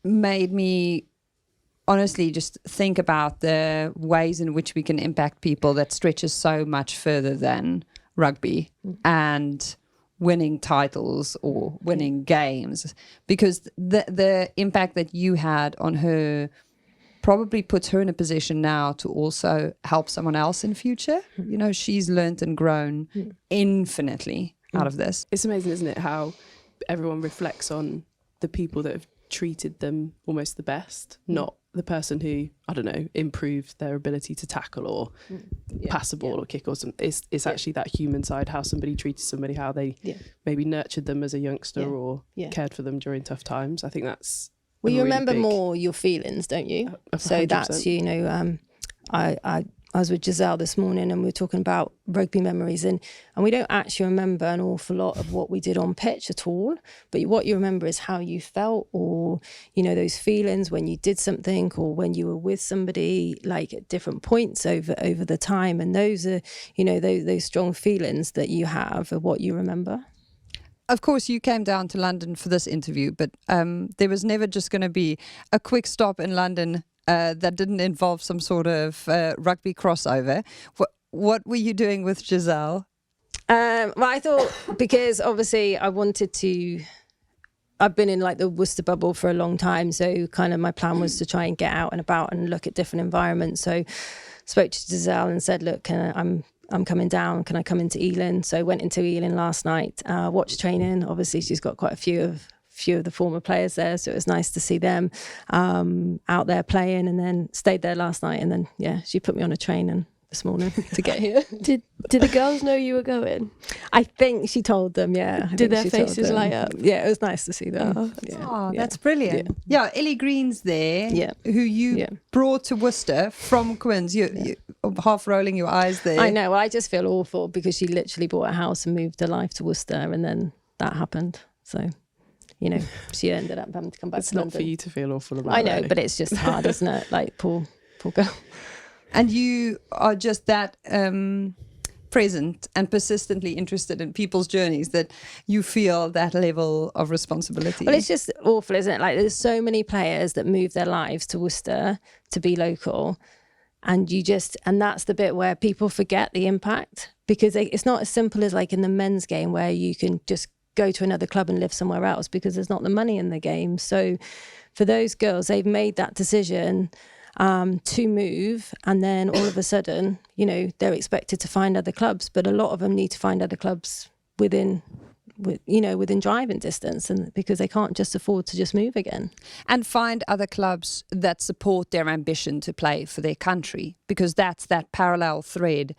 Speaker 2: made me honestly just think about the ways in which we can impact people that stretches so much further than rugby and winning titles or winning games, because the impact that you had on her probably puts her in a position now to also help someone else in future. You know, she's learned and grown infinitely out of this.
Speaker 3: It's amazing, isn't it, how everyone reflects on the people that have treated them almost the best, not the person who, I don't know, improved their ability to tackle or pass a ball or kick or something. It's actually that human side, how somebody treated somebody, how they maybe nurtured them as a youngster or cared for them during tough times. I think that's
Speaker 4: well, you
Speaker 3: really
Speaker 4: remember more your feelings, don't you?
Speaker 3: 100%.
Speaker 4: So that's, you know, I was with Giselle this morning and we were talking about rugby memories, and we don't actually remember an awful lot of what we did on pitch at all, but what you remember is how you felt, or, you know, those feelings when you did something or when you were with somebody, like at different points over the time. And those are, you know, those strong feelings that you have are what you remember.
Speaker 2: Of course, you came down to London for this interview, but there was never just going to be a quick stop in London that didn't involve some sort of rugby crossover. What were you doing with Giselle?
Speaker 4: Well, I thought, because obviously I've been in like the Worcester bubble for a long time, so kind of my plan was to try and get out and about and look at different environments. So spoke to Giselle and said, look, I'm coming down, can I come into Ealing? So I went into Ealing last night, watched training. Obviously she's got quite a few of the former players there, so it was nice to see them out there playing, and then stayed there last night, and then she put me on a train and this morning to get here.
Speaker 5: Did the girls know you were going?
Speaker 4: I think she told them,
Speaker 5: Did their faces light up?
Speaker 4: Yeah, it was nice to see them.
Speaker 2: That's brilliant. Yeah, Ellie Green's there, who you brought to Worcester from Quins. You're half rolling your eyes there.
Speaker 4: I know, well, I just feel awful because she literally bought a house and moved her life to Worcester, and then that happened, so... You know, she ended up having to come back to London.
Speaker 3: It's not for you to feel awful about.
Speaker 4: I know, but it's just hard, isn't it? Like, poor girl.
Speaker 2: And you are just that present and persistently interested in people's journeys that you feel that level of responsibility.
Speaker 4: Well, it's just awful, isn't it? Like, there's so many players that move their lives to Worcester to be local, and that's the bit where people forget the impact, because it's not as simple as like in the men's game where you can just go to another club and live somewhere else, because there's not the money in the game. So for those girls, they've made that decision to move, and then all of a sudden, you know, they're expected to find other clubs, but a lot of them need to find other clubs within driving distance, and because they can't just afford to just move again.
Speaker 2: And find other clubs that support their ambition to play for their country, because that's that parallel thread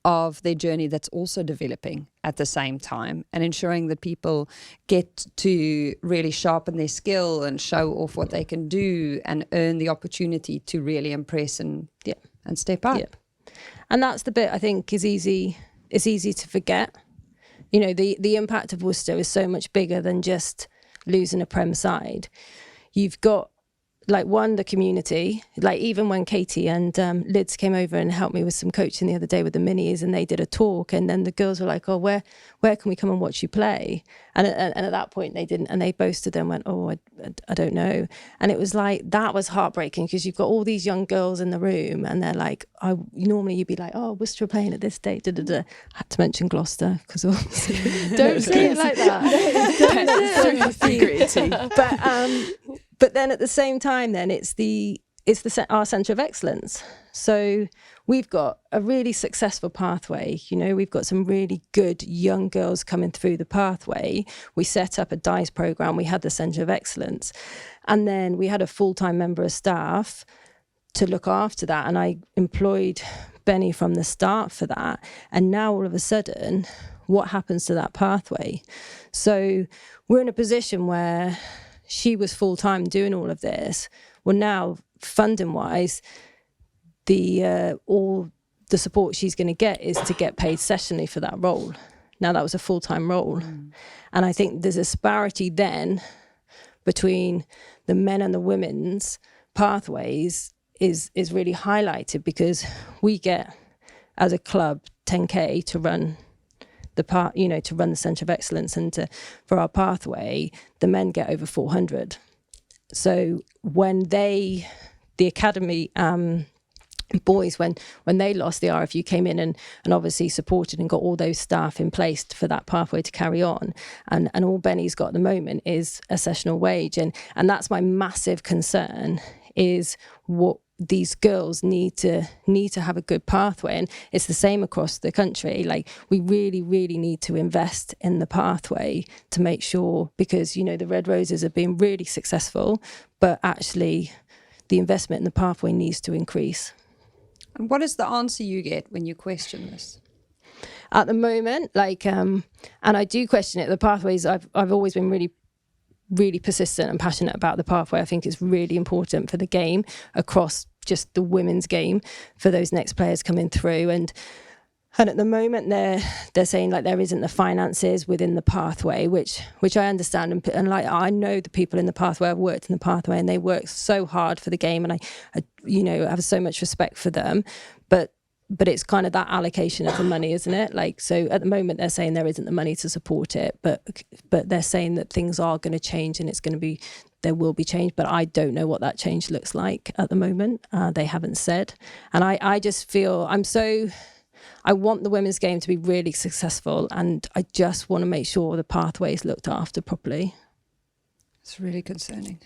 Speaker 2: of their journey that's also developing at the same time, and ensuring that people get to really sharpen their skill and show off what they can do and earn the opportunity to really impress and step up.
Speaker 4: And that's the bit I think is easy. It's easy to forget. You know, the impact of Worcester is so much bigger than just losing a Prem side. You've got, like, the community. Like, even when Katie and Lids came over and helped me with some coaching the other day with the minis, and they did a talk, and then the girls were like, oh, where can we come and watch you play? And at that point they didn't, and they boasted and went, oh, I don't know. And it was like, that was heartbreaking, because you've got all these young girls in the room, and they're like, normally you'd be like, oh, Worcester are playing at this date, I had to mention Gloucester, because
Speaker 5: don't say it like that.
Speaker 4: But then at the same time, then it's our centre of excellence. So we've got a really successful pathway. You know, we've got some really good young girls coming through the pathway. We set up a DICE programme. We had the centre of excellence, and then we had a full-time member of staff to look after that. And I employed Benny from the start for that. And now all of a sudden, what happens to that pathway? So we're in a position where she was full-time doing all of this. Well, now, funding-wise, all the support she's going to get is to get paid sessionally for that role. Now, that was a full-time role. And I think there's a disparity then between the men and the women's pathways is really highlighted, because we get, as a club, 10K to run to run the centre of excellence, and for our pathway, the men get over 400. So when the academy boys, when they lost, the RFU came in and obviously supported and got all those staff in place for that pathway to carry on. And all Benny's got at the moment is a sessional wage, and that's my massive concern, is what these girls need to have a good pathway, and it's the same across the country. Like, we really, really need to invest in the pathway to make sure, because, you know, the Red Roses have been really successful, but actually the investment in the pathway needs to increase.
Speaker 2: And what is the answer you get when you question this?
Speaker 4: At the moment, like, and I do question it, the pathways, I've always been really persistent and passionate about the pathway. I think it's really important for the game, across just the women's game, for those next players coming through. And at the moment they're saying like there isn't the finances within the pathway, which I understand, and like, I know the people in the pathway, I've worked in the pathway, and they work so hard for the game, and I you know, have so much respect for them, but it's kind of that allocation of the money, isn't it? Like, so at the moment they're saying there isn't the money to support it, but they're saying that things are going to change, and there will be change, but I don't know what that change looks like at the moment. They haven't said. And I just feel I want the women's game to be really successful, and I just want to make sure the pathway is looked after properly.
Speaker 2: It's really concerning.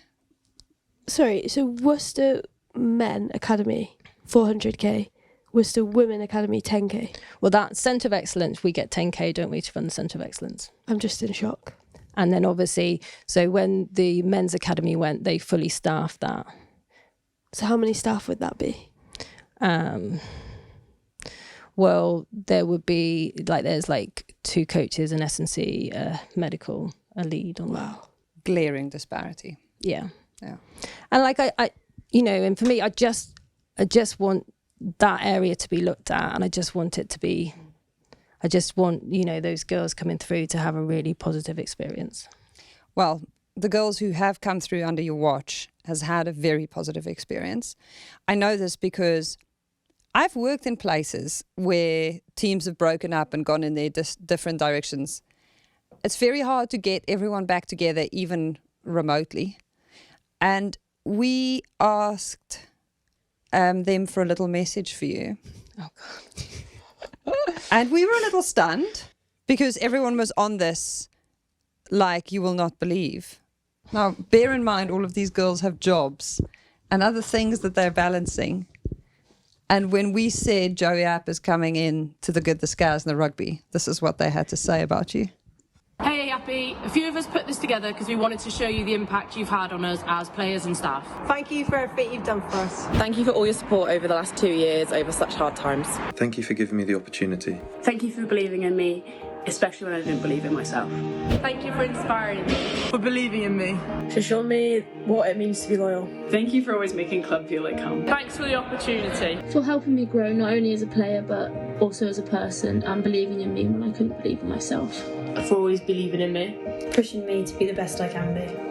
Speaker 5: Sorry, so Worcester Men Academy, 400k. Worcester Women Academy, 10k.
Speaker 4: Well, that Centre of Excellence, we get 10k, don't we, to run the Centre of Excellence?
Speaker 5: I'm just in shock.
Speaker 4: And then obviously, so when the Men's Academy went, they fully staffed that.
Speaker 5: So how many staff would that be?
Speaker 4: Well, there would be, like, there's like 2 coaches, an S&C, medical, a lead on that.
Speaker 2: Glaring disparity.
Speaker 4: Yeah.
Speaker 2: Yeah.
Speaker 4: And like, I you know, and for me, I just want that area to be looked at, and I just want, you know, those girls coming through to have a really positive experience.
Speaker 2: Well, the girls who have come through under your watch has had a very positive experience. I know this because I've worked in places where teams have broken up and gone in their different directions. It's very hard to get everyone back together, even remotely. And we asked them for a little message for you.
Speaker 4: Oh, God.
Speaker 2: And we were a little stunned because everyone was on this like you will not believe. Now, bear in mind, all of these girls have jobs and other things that they're balancing. And when we said Joe Yapp is coming in to the Good, the Scaz and the Rugby, this is what they had to say about you.
Speaker 6: Hey Yappy, a few of us put this together because we wanted to show you the impact you've had on us as players and staff.
Speaker 7: Thank you for everything you've done for us.
Speaker 8: Thank you for all your support over the last 2 years over such hard times.
Speaker 9: Thank you for giving me the opportunity.
Speaker 6: Thank you for believing in me, especially when I didn't believe in myself.
Speaker 7: Thank you for inspiring me.
Speaker 6: For believing in me.
Speaker 8: To show me what it means to be loyal.
Speaker 6: Thank you for always making club feel like home. Thanks for the opportunity.
Speaker 10: For helping me grow not only as a player but also as a person, and believing in me when I couldn't believe in myself.
Speaker 6: For always believing in me.
Speaker 11: Pushing me to be the best I can be.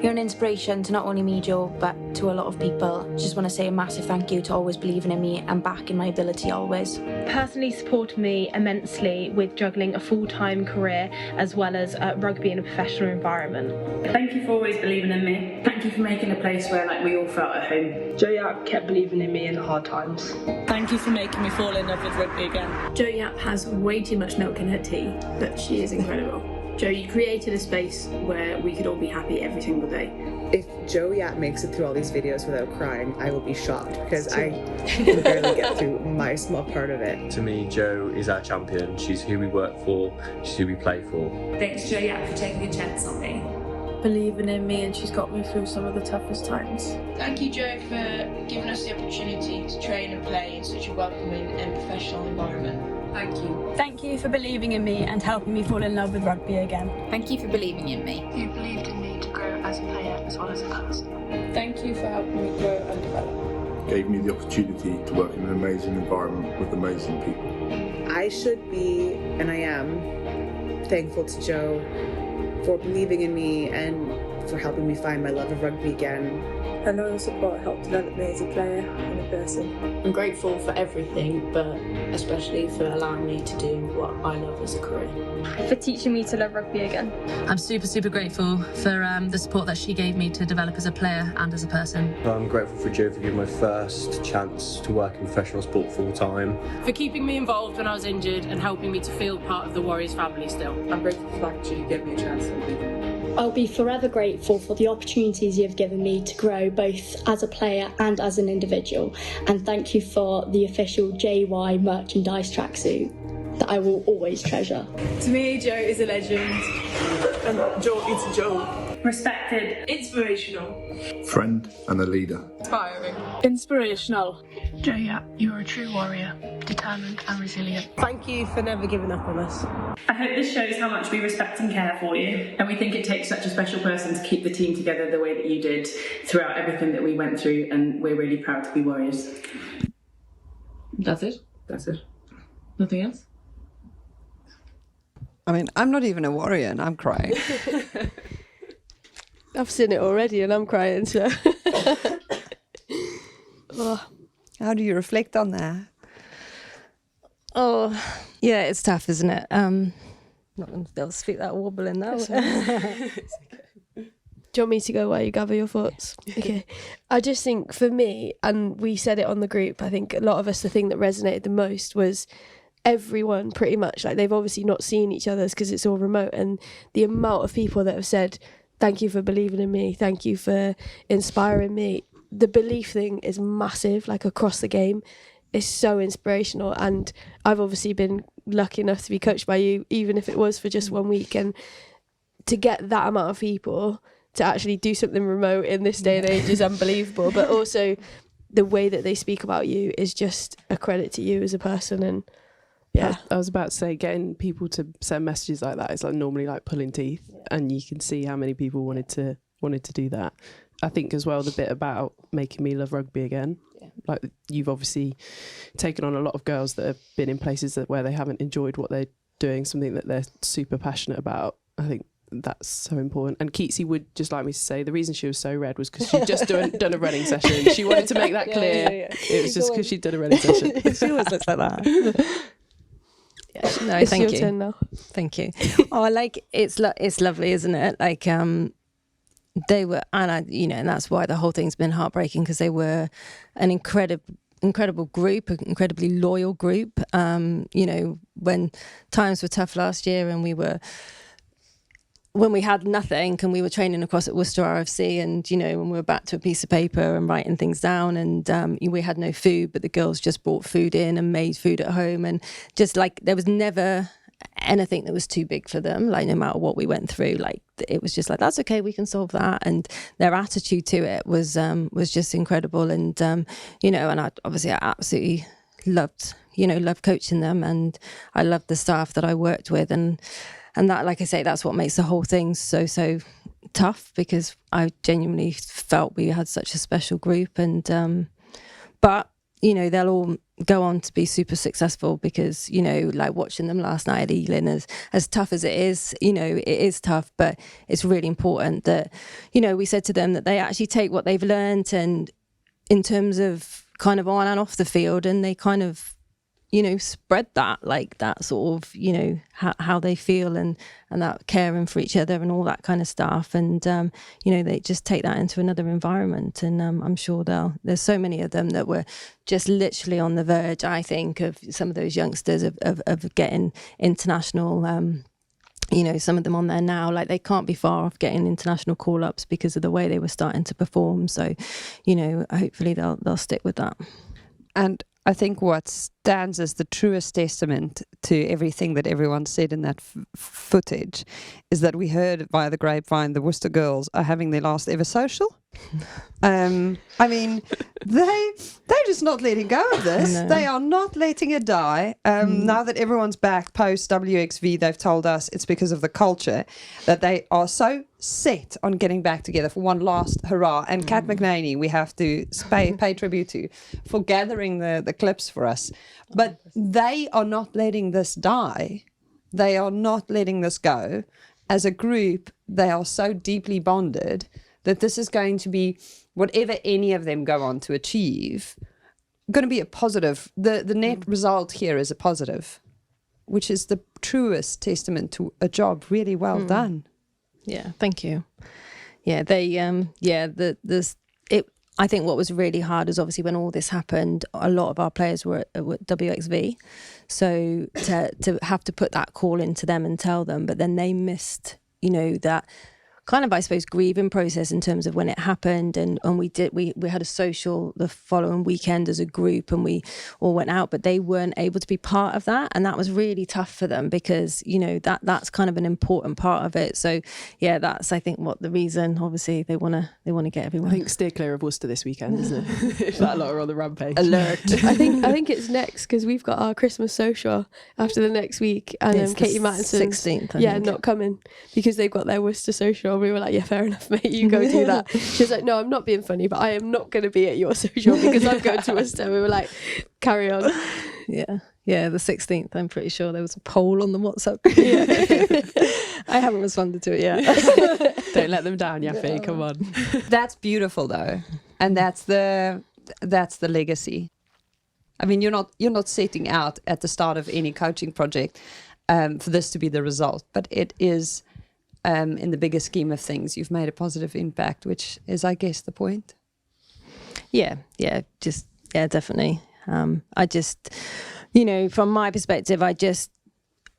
Speaker 11: You're an inspiration to not only me, Joe, but to a lot of people. Just want to say a massive thank you to always believing in me and backing my ability always.
Speaker 12: Personally supported me immensely with juggling a full-time career as well as rugby in a professional environment.
Speaker 6: Thank you for always believing in me. Thank you for making a place where we all felt at home.
Speaker 7: Joe Yapp kept believing in me in the hard times.
Speaker 6: Thank you for making me fall in love with rugby again.
Speaker 10: Joe Yapp has way too much milk in her tea, but she is incredible. Joe, you created a space where we could all be happy every single day.
Speaker 13: If Joe Yapp makes it through all these videos without crying, I will be shocked, because I can barely get through my small part of it.
Speaker 14: To me, Jo is our champion. She's who we work for, she's who we play for.
Speaker 10: Thanks, Joe Yapp, for taking a chance on me.
Speaker 11: Believing in me, and she's got me through some of the toughest times.
Speaker 10: Thank you, Joe, for giving us the opportunity to train and play in such a welcoming and professional environment. Thank you.
Speaker 12: Thank you for believing in me and helping me fall in love with rugby again.
Speaker 11: Thank you for believing in me.
Speaker 10: You believed in me to grow as a player as well as a person.
Speaker 11: Thank you for helping me grow and develop.
Speaker 15: Gave me the opportunity to work in an amazing environment with amazing people.
Speaker 13: I should be, and I am, thankful to Joe for believing in me and for helping me find my love of rugby again.
Speaker 11: Her loyal support helped develop me as a player and a person. I'm grateful for everything, but especially for allowing me to do what I love as a career.
Speaker 12: For teaching me to love rugby again.
Speaker 6: I'm super grateful for the support that she gave me to develop as a player and as a person.
Speaker 14: I'm grateful for Jo for giving my first chance to work in professional sport full time.
Speaker 6: For keeping me involved when I was injured and helping me to feel part of the Warriors family still.
Speaker 13: I'm grateful for the fact that you gave me a chance to leave.
Speaker 16: I'll be forever grateful for the opportunities you've given me to grow both as a player and as an individual. And thank you for the official JY merchandise tracksuit that I will always treasure.
Speaker 10: To me, Joe is a legend.
Speaker 7: And Joe is Joe.
Speaker 10: Respected. Inspirational.
Speaker 15: Friend and a leader.
Speaker 10: Inspiring.
Speaker 6: Inspirational.
Speaker 10: Joe Yapp, you're a true warrior. Determined and resilient.
Speaker 7: Thank you for never giving up on us.
Speaker 6: I hope this shows how much we respect and care for you. And we think it takes such a special person to keep the team together the way that you did throughout everything that we went through, and we're really proud to be Warriors. That's it? That's it. Nothing else?
Speaker 2: I mean, I'm not even a warrior and I'm crying.
Speaker 5: I've seen it already and I'm crying, so.
Speaker 2: Oh. How do you reflect on that?
Speaker 4: Oh, yeah, it's tough, isn't it? Not going to be able to speak that wobbling now.
Speaker 5: Do you want me to go while you gather your thoughts? Okay. I just think for me, and we said it on the group, I think a lot of us, the thing that resonated the most was everyone pretty much, like they've obviously not seen each other's because it's all remote, and the amount of people that have said, thank you for believing in me, thank you for inspiring me. The belief thing is massive, like across the game. It's so inspirational, and I've obviously been lucky enough to be coached by you, even if it was for just 1 week, and to get that amount of people to actually do something remote in this day and age is unbelievable. But also the way that they speak about you is just a credit to you as a person. And yeah,
Speaker 3: I was about to say, getting people to send messages like that is like normally like pulling teeth, and you can see how many people wanted to do that. I think as well the bit about making me love rugby again. Like you've obviously taken on a lot of girls that have been in places where they haven't enjoyed what they're doing, something that they're super passionate about. I think that's so important. And Keatsy would just like me to say the reason she was so red was because she'd just done a running session. She wanted to make that clear. It was just because she'd done a running session.
Speaker 4: She always looks like that. Yeah, no,
Speaker 5: it's
Speaker 4: thank
Speaker 5: your
Speaker 4: you.
Speaker 5: turn now.
Speaker 4: Thank you. Oh, like it's lovely, isn't it? Like they were, and that's why the whole thing's been heartbreaking, because they were an incredible group, an incredibly loyal group. When times were tough last year, and when we had nothing and we were training across at Worcester RFC, and when we were back to a piece of paper and writing things down, and we had no food, but the girls just brought food in and made food at home, and just like there was never anything that was too big for them, like no matter what we went through, like it was just like, that's okay, we can solve that. And their attitude to it was just incredible. And and I absolutely loved coaching them, and I loved the staff that I worked with, and that, like I say, that's what makes the whole thing so tough, because I genuinely felt we had such a special group. And but they'll all go on to be super successful, because like watching them last night at Ealing, as tough as it is, it is tough, but it's really important that we said to them that they actually take what they've learned, and in terms of kind of on and off the field, and they kind of spread that, like that sort of how they feel, and that caring for each other and all that kind of stuff. And they just take that into another environment. And I'm sure there's so many of them that were just literally on the verge, I think, of some of those youngsters of getting international. Some of them on there now, like they can't be far off getting international call-ups because of the way they were starting to perform. So hopefully they'll stick with that.
Speaker 2: And I think what stands as the truest testament to everything that everyone said in that footage is that we heard via the grapevine the Worcester girls are having their last ever social. I mean, they're just not letting go of this. No. They are not letting it die. Now that everyone's back post WXV, they've told us it's because of the culture, that they are so set on getting back together for one last hurrah. And Kat McNaney, we have to pay tribute to for gathering the clips for us. But they are not letting this die. They are not letting this go. As a group, they are so deeply bonded that this is going to be, whatever any of them go on to achieve, going to be a positive. The net result here is a positive, which is the truest testament to a job really well done.
Speaker 4: Yeah, thank you. Yeah, they I think what was really hard is obviously when all this happened, a lot of our players were at WXV, so to have to put that call into them and tell them, but then they missed, that kind of, I suppose, grieving process in terms of when it happened, and we had a social the following weekend as a group, and we all went out, but they weren't able to be part of that, and that was really tough for them because, you know, that's kind of an important part of it. So yeah, that's, I think, what the reason, obviously, they want to get everyone.
Speaker 3: I think steer clear of Worcester this weekend, isn't it? If that lot are on the rampage.
Speaker 2: Alert.
Speaker 5: I think it's next because we've got our Christmas social after the next week, and Katie Mattinson
Speaker 4: 16th, I think.
Speaker 5: not coming because they've got their Worcester social. We were like, yeah, fair enough, mate, you go do that. She was like, no, I'm not being funny, but I am not going to be at your social because I'm going to Worcester. We were like, carry on.
Speaker 4: Yeah, the 16th, I'm pretty sure there was a poll on the WhatsApp. I haven't responded to it yet.
Speaker 3: Don't let them down, Yaffy, come on.
Speaker 2: That's beautiful though, and that's the legacy. I mean, you're not setting out at the start of any coaching project for this to be the result, but it is, in the bigger scheme of things, you've made a positive impact, which is, I guess, the point.
Speaker 4: Yeah, definitely. I just, you know, from my perspective, I just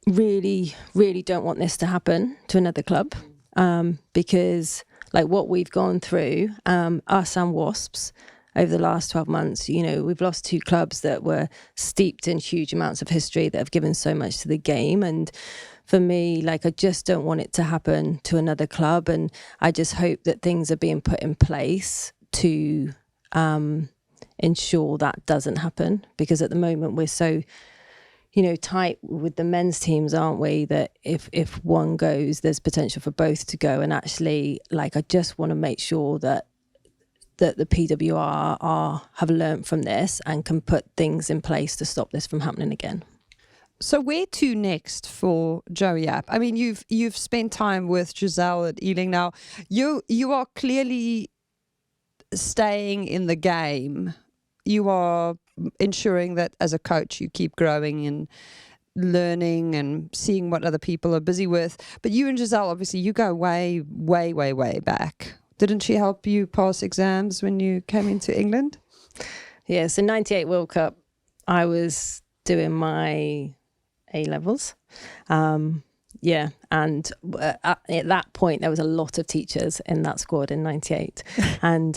Speaker 4: really, really don't want this to happen to another club, because like what we've gone through, us and Wasps, over the last 12 months, you know, we've lost 2 clubs that were steeped in huge amounts of history that have given so much to the game. And for me, like, I just don't want it to happen to another club. And I just hope that things are being put in place to ensure that doesn't happen. Because at the moment we're so, you know, tight with the men's teams, aren't we? That if one goes, there's potential for both to go. And actually, like, I just want to make sure that the PWR have learnt from this and can put things in place to stop this from happening again.
Speaker 2: So where to next for Joe Yapp? I mean, you've spent time with Giselle at Ealing now. You are clearly staying in the game. You are ensuring that as a coach you keep growing and learning and seeing what other people are busy with. But you and Giselle, obviously, you go way, way, way, way back. Didn't she help you pass exams when you came into England?
Speaker 4: Yeah, so 98 World Cup, I was doing my A-levels. And at that point, there was a lot of teachers in that squad in 98. And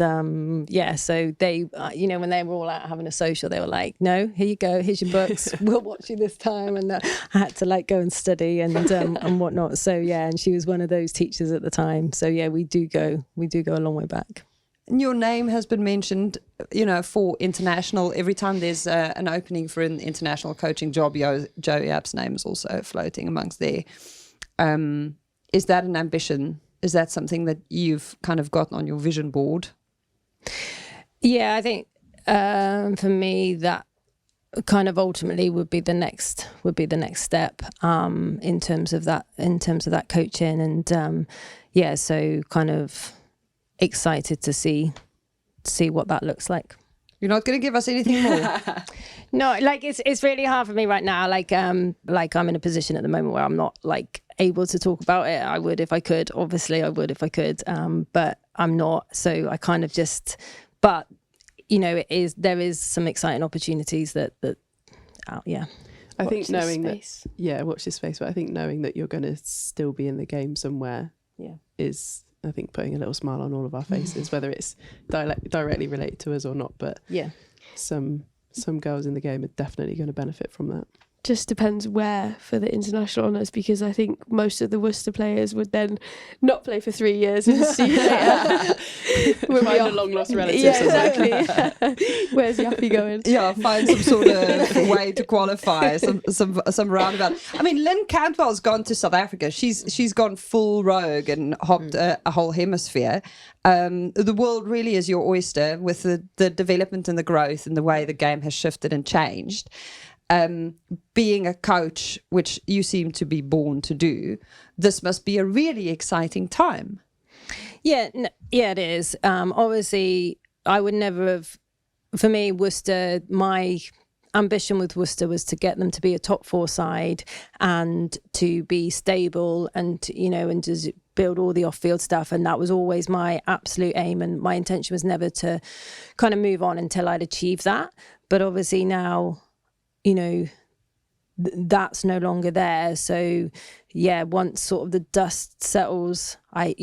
Speaker 4: so they, you know, when they were all out having a social, they were like, no, here you go, here's your books, we'll watch you this time. And I had to like go and study and whatnot. So yeah, and she was one of those teachers at the time. So yeah, we do go a long way back.
Speaker 2: And your name has been mentioned, you know, for international. Every time there's an opening for an international coaching job, Joe Yapp's name is also floating amongst there. Is that an ambition? Is that something that you've kind of got on your vision board?
Speaker 4: Yeah, I think for me that kind of ultimately would be the next step in terms of that coaching, and so kind of excited to see what that looks like.
Speaker 2: You're not going to give us anything more?
Speaker 4: No, like it's really hard for me right now. Like I'm in a position at the moment where I'm not like able to talk about it. I would if I could. Obviously, I would if I could. But I'm not. So I kind of just. But you know, there is some exciting opportunities that.
Speaker 3: I think knowing that. Yeah, watch this space. But I think knowing that you're going to still be in the game somewhere.
Speaker 4: Yeah.
Speaker 3: Is, I think, putting a little smile on all of our faces, whether it's directly related to us or not. But
Speaker 4: yeah,
Speaker 3: some girls in the game are definitely going to benefit from that.
Speaker 5: Just depends where for the international honours, because I think most of the Worcester players would then not play for 3 years and see you later.
Speaker 3: Find a long lost relative.
Speaker 5: Yeah, exactly. Where's Yappy going?
Speaker 2: Yeah, find some sort of way to qualify, some roundabout. I mean, Lynn Cantwell's gone to South Africa. She's gone full rogue and hopped a whole hemisphere. The world really is your oyster with the development and the growth and the way the game has shifted and changed. Being a coach, which you seem to be born to do, this must be a really exciting time.
Speaker 4: Yeah, it is. Obviously, I would never have. For me, Worcester, my ambition with Worcester was to get them to be a top 4 side and to be stable, and and just build all the off-field stuff. And that was always my absolute aim. And my intention was never to kind of move on until I'd achieved that. But obviously now, that's no longer there. So yeah, once sort of the dust settles, I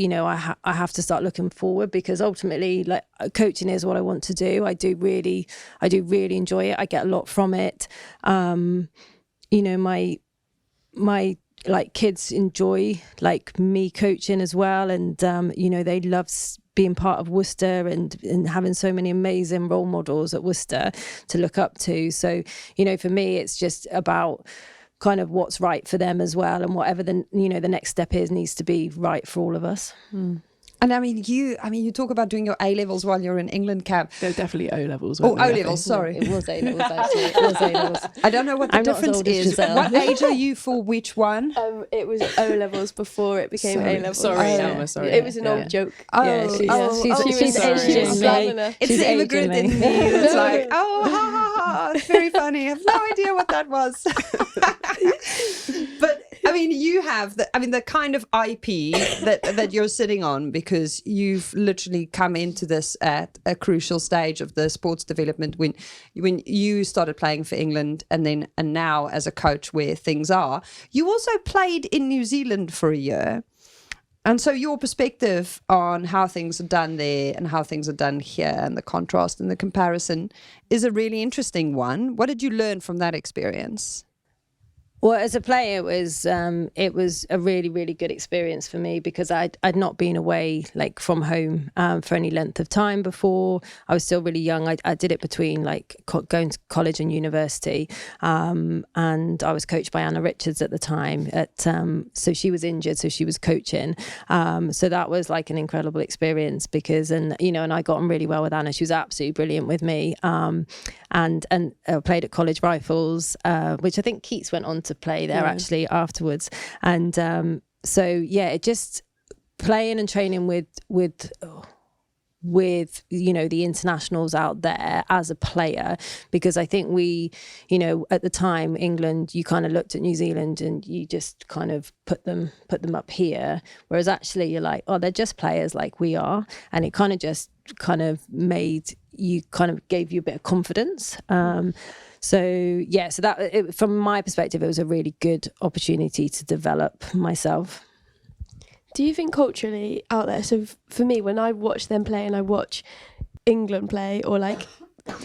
Speaker 4: have to start looking forward, because ultimately, like, coaching is what I want to do. I do really enjoy it. I get a lot from it. My like kids enjoy like me coaching as well, and they love being part of Worcester and having so many amazing role models at Worcester to look up to. So for me, it's just about kind of what's right for them as well, and whatever the next step is needs to be right for all of us.
Speaker 2: And you talk about doing your A levels while you're in England camp.
Speaker 3: They're definitely O levels.
Speaker 2: Oh, O levels. Sorry,
Speaker 4: it was A levels actually. It was A levels.
Speaker 2: I don't know what the
Speaker 4: I'm
Speaker 2: difference is. What age are you for which one?
Speaker 5: It was O levels before it became A levels.
Speaker 3: Sorry, Elma. Sorry.
Speaker 5: It was an old joke.
Speaker 4: She's Asian.
Speaker 2: It's the immigrant in me. It's like, oh, ha ha ha! It's very funny. I have no idea what that was. But you have the kind of IP that you're sitting on, because you've literally come into this at a crucial stage of the sports development when you started playing for England, and now as a coach where things are. You also played in New Zealand for a year. And so your perspective on how things are done there and how things are done here, and the contrast and the comparison, is a really interesting one. What did you learn from that experience?
Speaker 4: Well, as a player, it was a really, really good experience for me, because I'd not been away like from home for any length of time before. I was still really young. I did it between like going to college and university, and I was coached by Anna Richards at the time. So she was injured, so she was coaching. So that was like an incredible experience, because and I got on really well with Anna. She was absolutely brilliant with me. And played at College Rifles, which I think Keats went on to play there actually afterwards. And it just playing and training with the internationals out there as a player, because I think we, at the time, England, you kind of looked at New Zealand and you just kind of put them up here, whereas actually you're like, oh, they're just players like we are, and it kind of just gave you a bit of confidence. So that from my perspective, it was a really good opportunity to develop myself.
Speaker 5: Do you think culturally out there, so for me, when I watch them play and I watch England play, or like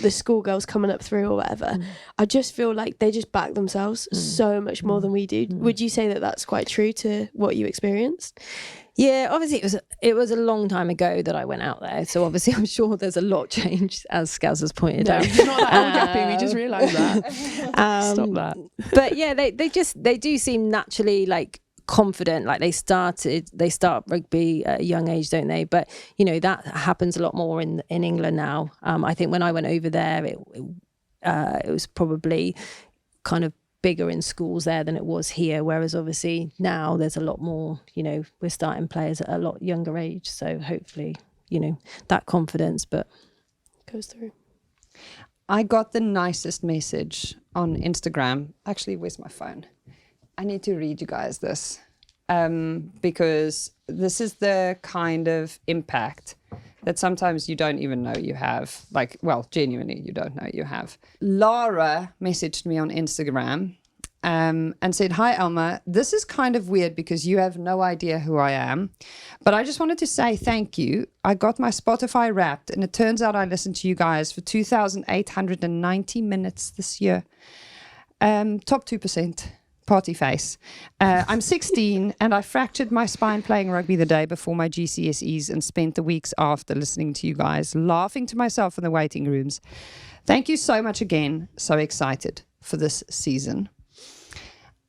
Speaker 5: the schoolgirls coming up through or whatever, I just feel like they just back themselves so much more than we do. Would you say that that's quite true to what you experienced?
Speaker 4: Yeah, obviously it was a long time ago that I went out there, so obviously I'm sure there's a lot changed, as Scaz has pointed out.
Speaker 3: It's not that old, Yappy, we just realised that. Stop that.
Speaker 4: But yeah, they do seem naturally like confident, like they start rugby at a young age, don't they? But that happens a lot more in England now. I think when I went over there, it was probably kind of bigger in schools there than it was here, whereas obviously now there's a lot more, we're starting players at a lot younger age, so hopefully that confidence but
Speaker 5: goes through.
Speaker 2: I got the nicest message on Instagram. Actually, where's my phone? I need to read you guys this, because this is the kind of impact that sometimes you don't even know you have. Like, well, genuinely, you don't know you have. Lara messaged me on Instagram and said, "Hi, Elma. This is kind of weird because you have no idea who I am. But I just wanted to say thank you. I got my Spotify Wrapped, and it turns out I listened to you guys for 2,890 minutes this year. Top 2%. Party face. I'm 16 and I fractured my spine playing rugby the day before my GCSEs and spent the weeks after listening to you guys, laughing to myself in the waiting rooms. Thank you so much again. So excited for this season."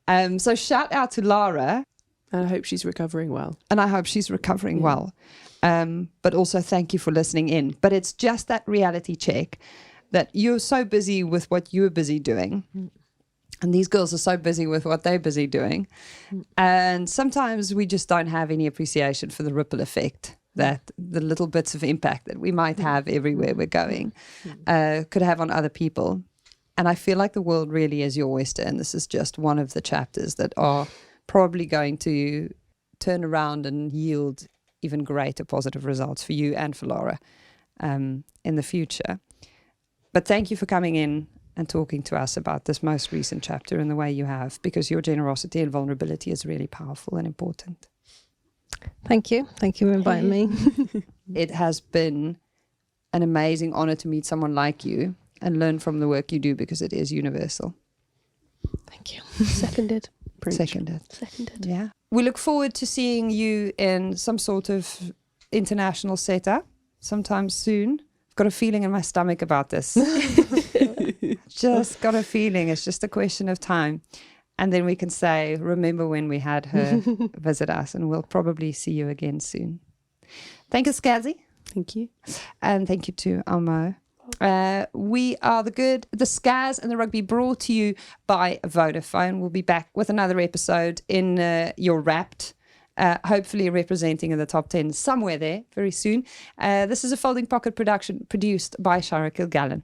Speaker 2: So shout out to Lara.
Speaker 3: And I hope she's recovering well.
Speaker 2: But also thank you for listening in. But it's just that reality check that you're so busy with what you're busy doing. And these girls are so busy with what they're busy doing. And sometimes we just don't have any appreciation for the ripple effect that the little bits of impact that we might have everywhere we're going could have on other people. And I feel like the world really is your oyster. And this is just one of the chapters that are probably going to turn around and yield even greater positive results for you and for Laura in the future. But thank you for coming in and talking to us about this most recent chapter in the way you have, because your generosity and vulnerability is really powerful and important.
Speaker 4: Thank you. Thank you for inviting me.
Speaker 2: It has been an amazing honor to meet someone like you and learn from the work you do, because it is universal.
Speaker 4: Thank you.
Speaker 5: Seconded.
Speaker 2: Seconded.
Speaker 5: Seconded.
Speaker 2: Yeah. We look forward to seeing you in some sort of international setup sometime soon. I've got a feeling in my stomach about this. Just got a feeling. It's just a question of time. And then we can say, remember when we had her visit us, and we'll probably see you again soon. Thank you, Scazzy.
Speaker 3: Thank you.
Speaker 2: And thank you to Elma Mo. We are the Scaz and the Rugby, brought to you by Vodafone. We'll be back with another episode in your Wrapped, hopefully representing in the top 10 somewhere there very soon. This is a Folding Pocket production produced by Shara Kilgallen.